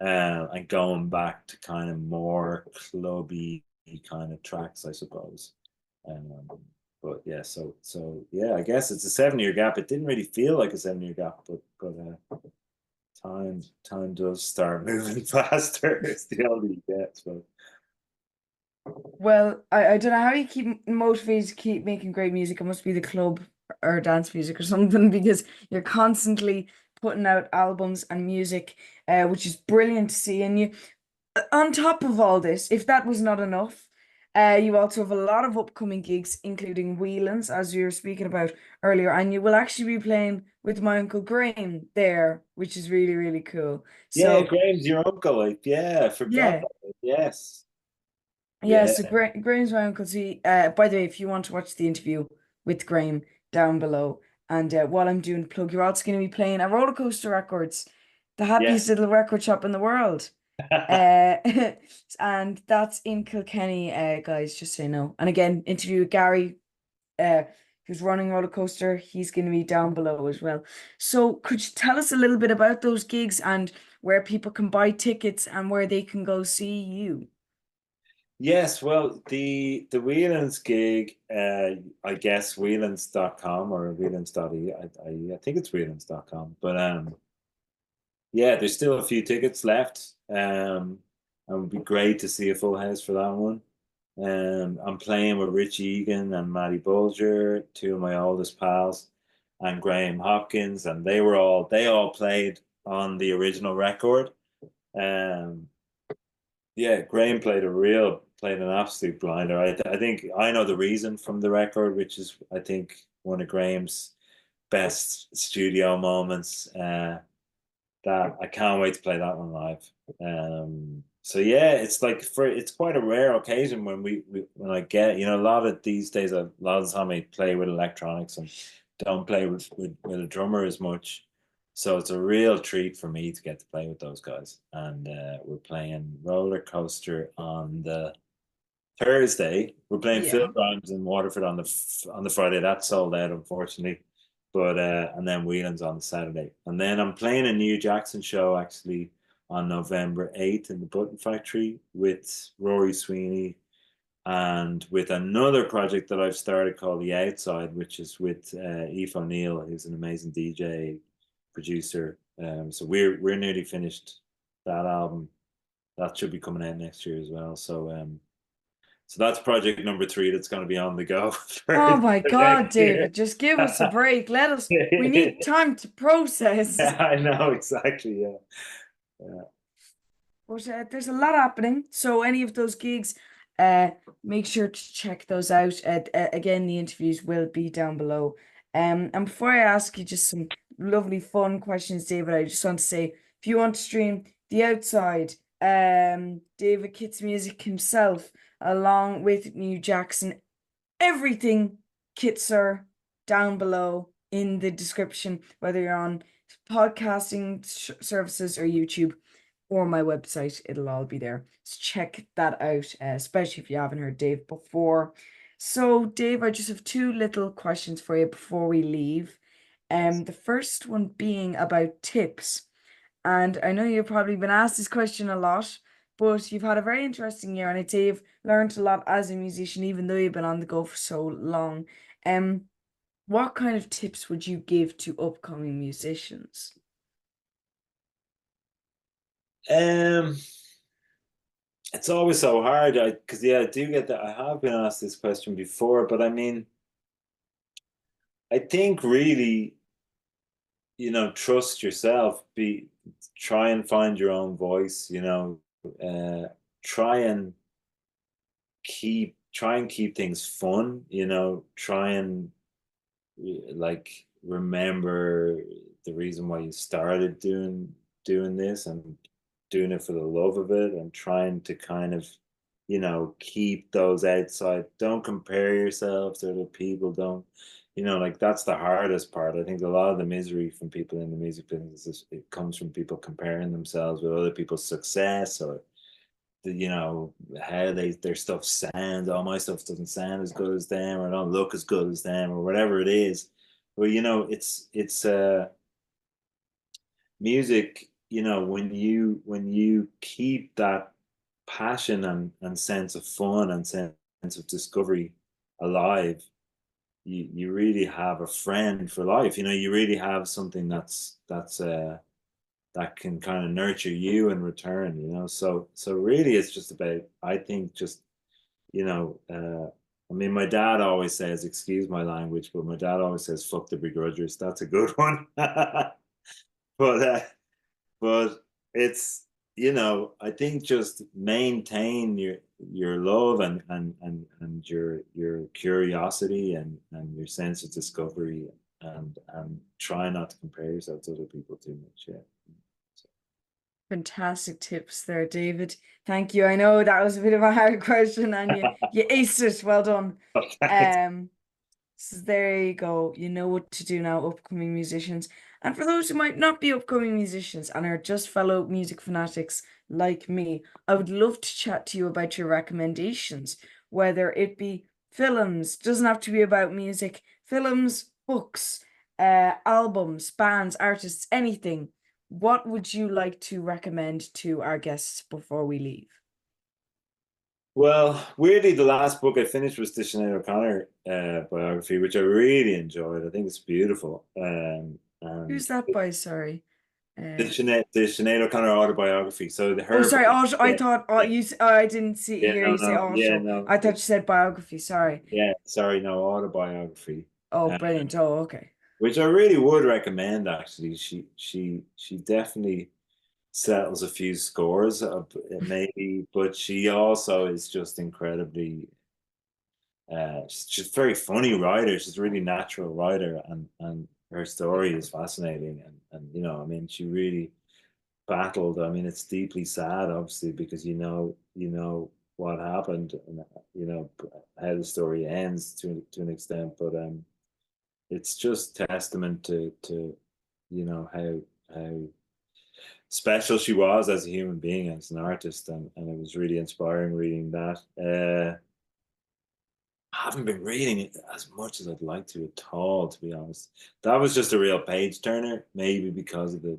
and going back to kind of more clubby kind of tracks, I suppose. Um, but yeah, yeah, I guess it's a 7 year gap. It didn't really feel like a 7 year gap, but time does start moving faster. It's the older you get. So Well, I don't know how you keep motivated to keep making great music. It must be the club or dance music or something because you're constantly putting out albums and music, which is brilliant to see. And you, on top of all this, if that was not enough, you also have a lot of upcoming gigs, including Whelan's, as you were speaking about earlier, and you will actually be playing with my uncle Graham there, which is really, really cool. yeah, So Graham's your uncle. Like, yeah, I forgot yeah. that. Yes, Yeah, yeah, so Graham's my uncle. See, by the way, if you want to watch the interview with Graham down below, and while I'm doing the plug, you're also going to be playing at Rollercoaster Records, the happiest yes. little record shop in the world. Uh, and that's in Kilkenny, guys, just so you know. And again, interview with Gary, uh, who's running Rollercoaster. He's going to be down below as well. So could you tell us a little bit about those gigs and where people can buy tickets and where they can go see you? Yes, well, the Whelan's gig, I guess Whelans.com or Whelans.ie. I think it's Whelans.com. But yeah, there's still a few tickets left. And it would be great to see a full house for that one. I'm playing with Rich Egan and Matty Bulger, two of my oldest pals, and Graham Hopkins, and they all played on the original record. Um, yeah, Graham played an absolute blinder. I think I know the reason from the record, which is I think one of Graham's best studio moments. That I can't wait to play that one live. So yeah, it's quite a rare occasion when when I get, a lot of these days, a lot of the time I play with electronics and don't play with a drummer as much. So it's a real treat for me to get to play with those guys. And we're playing Roller Coaster on the Thursday. We're playing Phil Yeah. Grimes in Waterford on the Friday. That's sold out, unfortunately. But and then Whelan's on the Saturday. And then I'm playing a New Jackson show actually on November 8th in the Button Factory with Rory Sweeney and with another project that I've started called The Outside, which is with Eve O'Neill, who's an amazing DJ producer. So we're nearly finished that album. That should be coming out next year as well. So that's project number 3 that's going to be on the go Oh my for next God, year. David, just give us a break. We need time to process. I know exactly. Yeah, yeah. But there's a lot happening. So any of those gigs, uh, make sure to check those out. Again, the interviews will be down below. And before I ask you just some lovely fun questions, David, I just want to say, if you want to stream The Outside, David Kitt's music himself, along with New Jackson, everything Kitzer down below in the description, whether you're on podcasting services or YouTube or my website, it'll all be there. So check that out, especially if you haven't heard Dave before. So, Dave, I just have two little questions for you before we leave. The first one being about tips. And I know you've probably been asked this question a lot, but you've had a very interesting year, and I'd say you've learned a lot as a musician, even though you've been on the go for so long. Um, what kind of tips would you give to upcoming musicians? Um, it's always so hard. Because yeah, I do get that. I have been asked this question before, but I mean, I think really, trust yourself. Try and find your own voice. Uh, try and try and keep things fun. Try and like remember the reason why you started doing this, and doing it for the love of it, and trying to kind of, keep those outside. Don't compare yourself to other people. Don't, like that's the hardest part. I think a lot of the misery from people in the music business it comes from people comparing themselves with other people's success, or how their stuff sounds. Oh, my stuff doesn't sound as good as them, or don't look as good as them, or whatever it is. Well, it's music. When you keep that passion and sense of fun and sense of discovery alive, you really have a friend for life. You really have something that can kind of nurture you in return. So really it's just about, I think, just, I mean, my dad always says, excuse my language, but my dad always says, fuck the begrudgers. That's a good one. But but it's, I think just maintain your love and your curiosity and your sense of discovery, and try not to compare yourself to other people too much. Yeah. Fantastic tips there, David. Thank you. I know that was a bit of a hard question and you aced it. Well done. Okay. Um, so there you go. You know what to do now, upcoming musicians. And for those who might not be upcoming musicians and are just fellow music fanatics like me, I would love to chat to you about your recommendations, whether it be films, doesn't have to be about music, films, books, albums, bands, artists, anything. What would you like to recommend to our guests before we leave? Well, weirdly, the last book I finished was the Sinead O'Connor biography, which I really enjoyed. I think it's beautiful. And Who's that by? Sorry. the Uh, Sinead O'Connor autobiography. So oh, her sorry. book, Auto. I yeah, thought. Oh, yeah, I didn't see yeah, hear no, you say no, yeah, auto. no, I thought you said biography. Sorry. yeah, sorry, no, autobiography. Oh, Uh, brilliant. Oh, okay. which I really would recommend. Actually, she definitely settles a few scores, maybe, but she also is just incredibly. She's a very funny writer. She's a really natural writer, and her story is fascinating. And I mean, she really battled. I mean, it's deeply sad, obviously, because what happened, and how the story ends to an extent. But it's just testament to how special she was as a human being, as an artist, and it was really inspiring reading that. I haven't been reading it as much as I'd like to at all, to be honest. That was just a real page turner, maybe because of uh,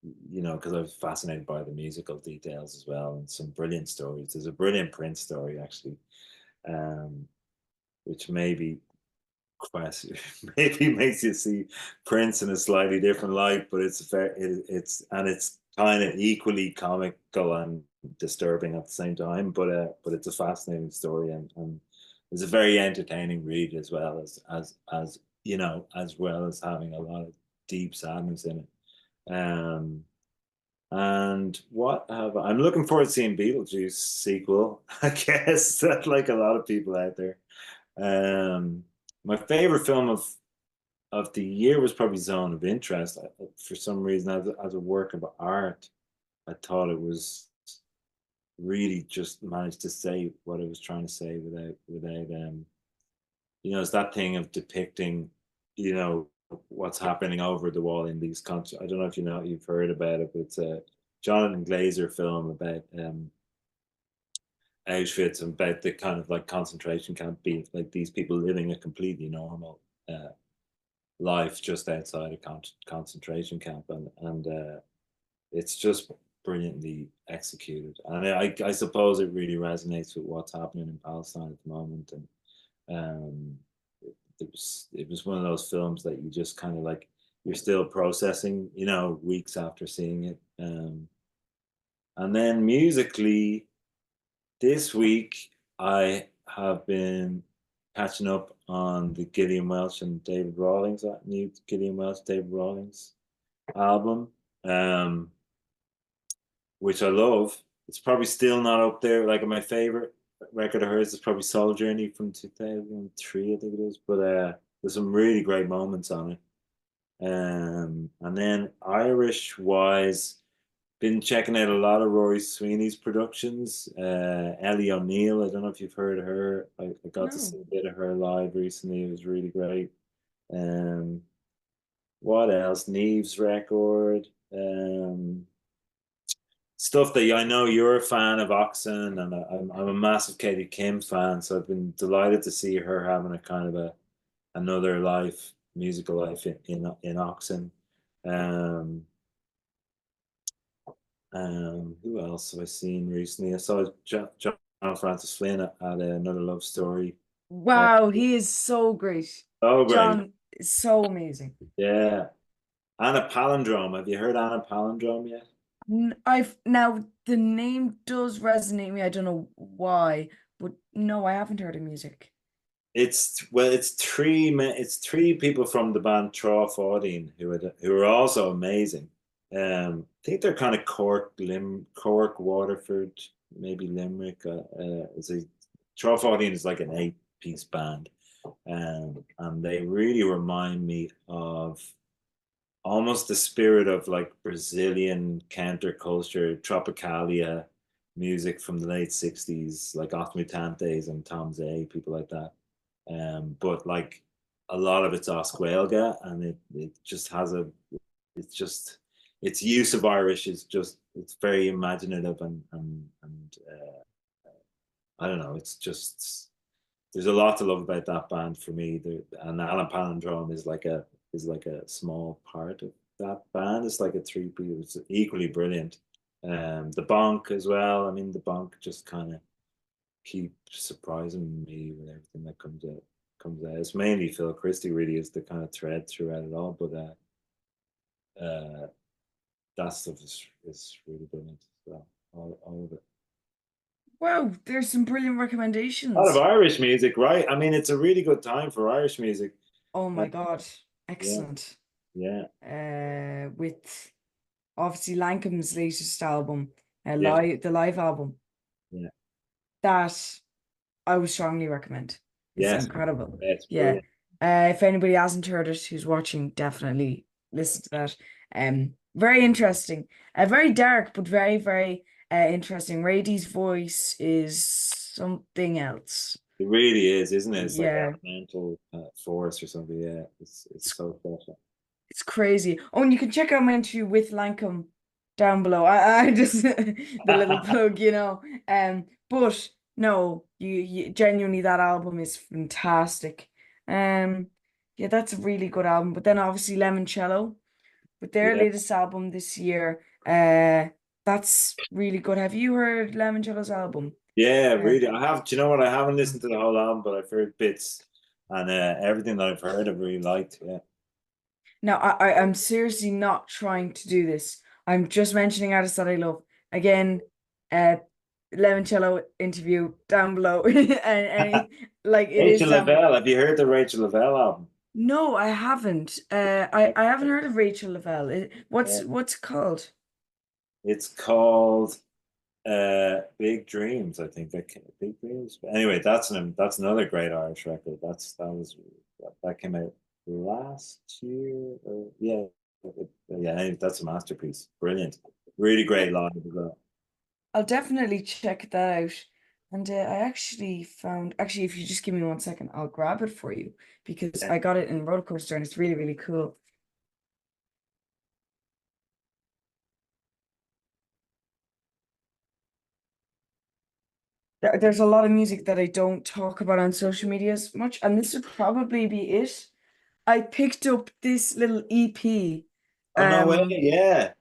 because I was fascinated by the musical details as well, and some brilliant stories. There's a brilliant Prince story actually, um, which maybe makes you see Prince in a slightly different light, but it's kind of equally comical and disturbing at the same time. But it's a fascinating story, and it's a very entertaining read, as well as having a lot of deep sadness in it. And I'm looking forward to seeing Beetlejuice sequel. I guess that, like a lot of people out there. Um, my favorite film of the year was probably Zone of Interest. For some reason, as a work of art, I thought it was really just managed to say what it was trying to say without it's that thing of depicting, you know, what's happening over the wall in these countries. I don't know if you've heard about it, but it's a Jonathan Glazer film about Auschwitz, and about the kind of like concentration camp, being like these people living a completely normal uh, life just outside a concentration camp, and it's just brilliantly executed. And I suppose it really resonates with what's happening in Palestine at the moment. And um, it was one of those films that you just kind of like, you're still processing, weeks after seeing it. And then musically, this week I have been catching up on the Gillian Welch and David Rawlings, that new Gillian Welch David Rawlings album, which I love. It's probably still not up there like my favorite record of hers is probably Soul Journey from 2003, I think it is. But there's some really great moments on it. And then Irish wise, been checking out a lot of Rory Sweeney's productions. Ellie O'Neill, I don't know if you've heard of her. I got to No. see a bit of her live recently. It was really great. Um, what else? Neve's record. Stuff that I know you're a fan of Oxen, and I'm a massive Katie Kim fan, so I've been delighted to see her having a kind of another life, musical life in Oxen. Um, who else have I seen recently? I saw John Francis Flynn at Another Love Story. Uh, Wow, he is so great. oh, great. John is so amazing. Yeah. Anna Palindrome. Have you heard Anna Palindrome yet? I've now the name does resonate with me. I don't know why, but no, I haven't heard of music. It's three people from the band Trá who are also amazing. I think they're kind of Cork, Waterford, maybe Limerick. Trá is like an eight-piece band, and they really remind me of almost the spirit of like Brazilian counterculture, Tropicalia music from the late 60s, like Os Mutantes and Tom Zay, people like that. But like a lot of it's Oscuelga, and it just has it's just its use of Irish is just it's very imaginative and I don't know, it's just there's a lot to love about that band for me. And Alan Palindrome is like a small part of that band. It's like a three-piece. It's equally brilliant. The Bonk as well. I mean, the Bonk just kind of keep surprising me with everything that comes out. It's mainly Phil Christie really is the kind of thread throughout it all, but that stuff is really brilliant. So all of it. Wow, there's some brilliant A lot of recommendations. Irish music, right? I mean, it's a really good time for Irish music. Oh Uh, my God, yeah, excellent. yeah, With obviously Lankam's latest album, yeah, the live album, yeah. that I would strongly recommend. It's Yes, incredible. yeah, it's Yeah. brilliant. If anybody hasn't heard it who's watching, definitely listen to that. Very interesting. Very dark, but very, very interesting. Radie's voice is something else. It really is, isn't it? It's like Yeah. elemental force or something. Yeah, it's It's so special. It's crazy. Oh, and you can check out my interview with Lancome down below. I just the little plug, you know. But no, you genuinely that album is fantastic. Um, yeah, that's a really good album. But then obviously Lemoncello with their Yeah, latest album this year. That's really good. Have you heard Lemoncello's album? yeah, Uh, really. I have. Do you know what? I haven't listened to the whole album, but I've heard bits, and everything that I've heard, I've really liked. Yeah, Now, I'm seriously not trying to do this. I'm just mentioning artists that I love. Again, uh, Lemoncello interview down below, and like it is Rachel down below. Lavelle. Have you heard the Rachel Lavelle album? No, I haven't. I haven't heard of Rachel Lavelle. Yeah, What's it called? it's called Big Dreams. I think Big Dreams. But anyway, that's another great Irish record. That came out last year. Yeah, yeah. Anyway, that's a masterpiece. Brilliant. Really great live as well. I'll definitely check that out. And I actually found, actually, if you just give me 1 second, I'll grab it for you because Yeah. I got it in Rollercoaster and it's really, really cool. There's a lot of music that I don't talk about on social media as much, and this would probably be it. I picked up this little EP. Oh no way. Um, Yeah.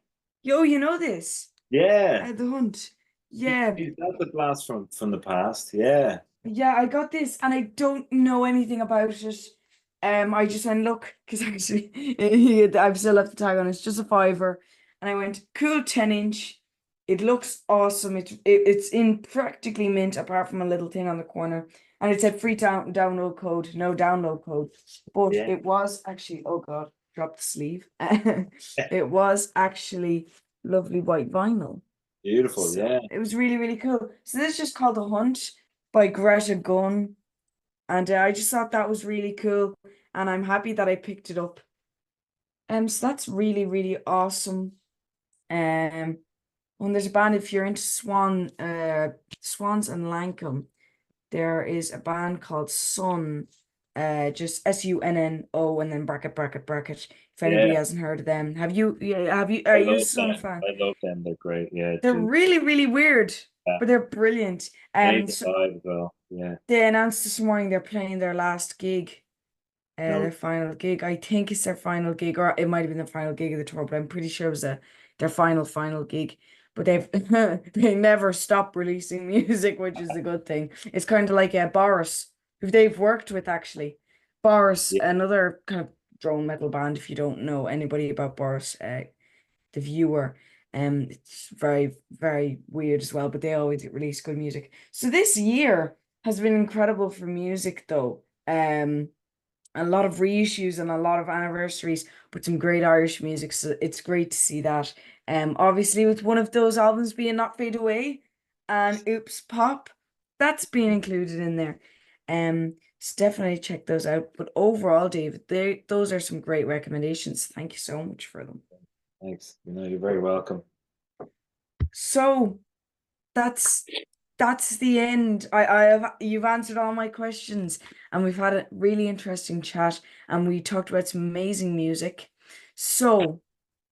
yo, you know this? Yeah. The Hunt. Yeah, That's a blast from the past. Yeah. yeah, I got this and I don't know anything about it. I just went look because actually I've still left the tag on. It's just a fiver, and I went cool 10 inch. It looks awesome. It's in practically mint apart from a little thing on the corner, and it said free download code, no download code. But Yeah. it was actually oh god, dropped the sleeve. It was actually lovely white vinyl. Beautiful. So Yeah. it was really, really cool. So this is just called The Hunt. by Greta Gunn. And I just thought that was really cool. And I'm happy that I picked it up. So that's really, really awesome. Um, when there's a band, if you're into Swans and Lancome, there is a band called Sun, just Sunno and then bracket. If Yeah, anybody hasn't heard of them, are I you a love Sun them. fan? I love them. They're great. Yeah, They're too. really, really weird, Yeah, but they're brilliant. amazing So vibe as well. Yeah. they announced this morning they're playing their last gig, No. their final gig. I think it's their final gig, or it might have been the final gig of the tour, but I'm pretty sure it was their final gig. But they've they never stop releasing music, which is a good thing. It's kind of like Boris, who they've worked with actually. Boris, Yeah. another kind of drone metal band. If you don't know anybody about Boris, the Viewer, it's very very weird as well. But they always release good music. So this year has been incredible for music, though. A lot of reissues and a lot of anniversaries, but some great Irish music. So it's great to see that. Obviously with one of those albums being Not Fade Away and Oops Pop, that's being included in there. So definitely check those out. But overall, David, those are some great recommendations. Thank you so much for them. Thanks. You're very welcome. So that's that's the end. I have you've answered all my questions and we've had a really interesting chat and we talked about some amazing music. So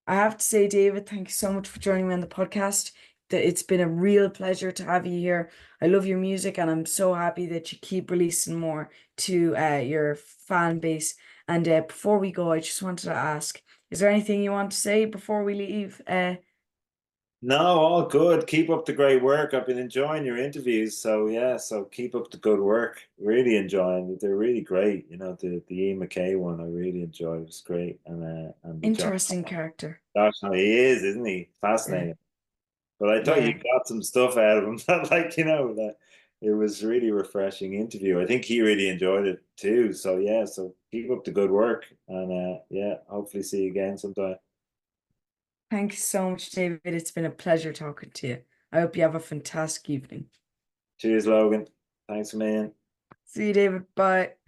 I have to say, David, thank you so much for joining me on the podcast. It's been a real pleasure to have you here. I love your music and I'm so happy that you keep releasing more to your fan base. And before we go, I just wanted to ask, is there anything you want to say before we leave? No, all good. Keep up the great work. I've been enjoying your interviews. So yeah, so keep up the good work. Really enjoying it. They're really great. The Ian McKay one I really enjoyed. It was great. And the Interesting character. Josh, how he is, isn't he? Yeah. Fascinating. But I thought you Yeah. got some stuff out of him that that it was really refreshing interview. I think he really enjoyed it too. So yeah, so keep up the good work and yeah, hopefully see you again sometime. Thank you so much, David. It's been a pleasure talking to you. I hope you have a fantastic evening. Cheers, Logan. Thanks, man. See you, David. Bye.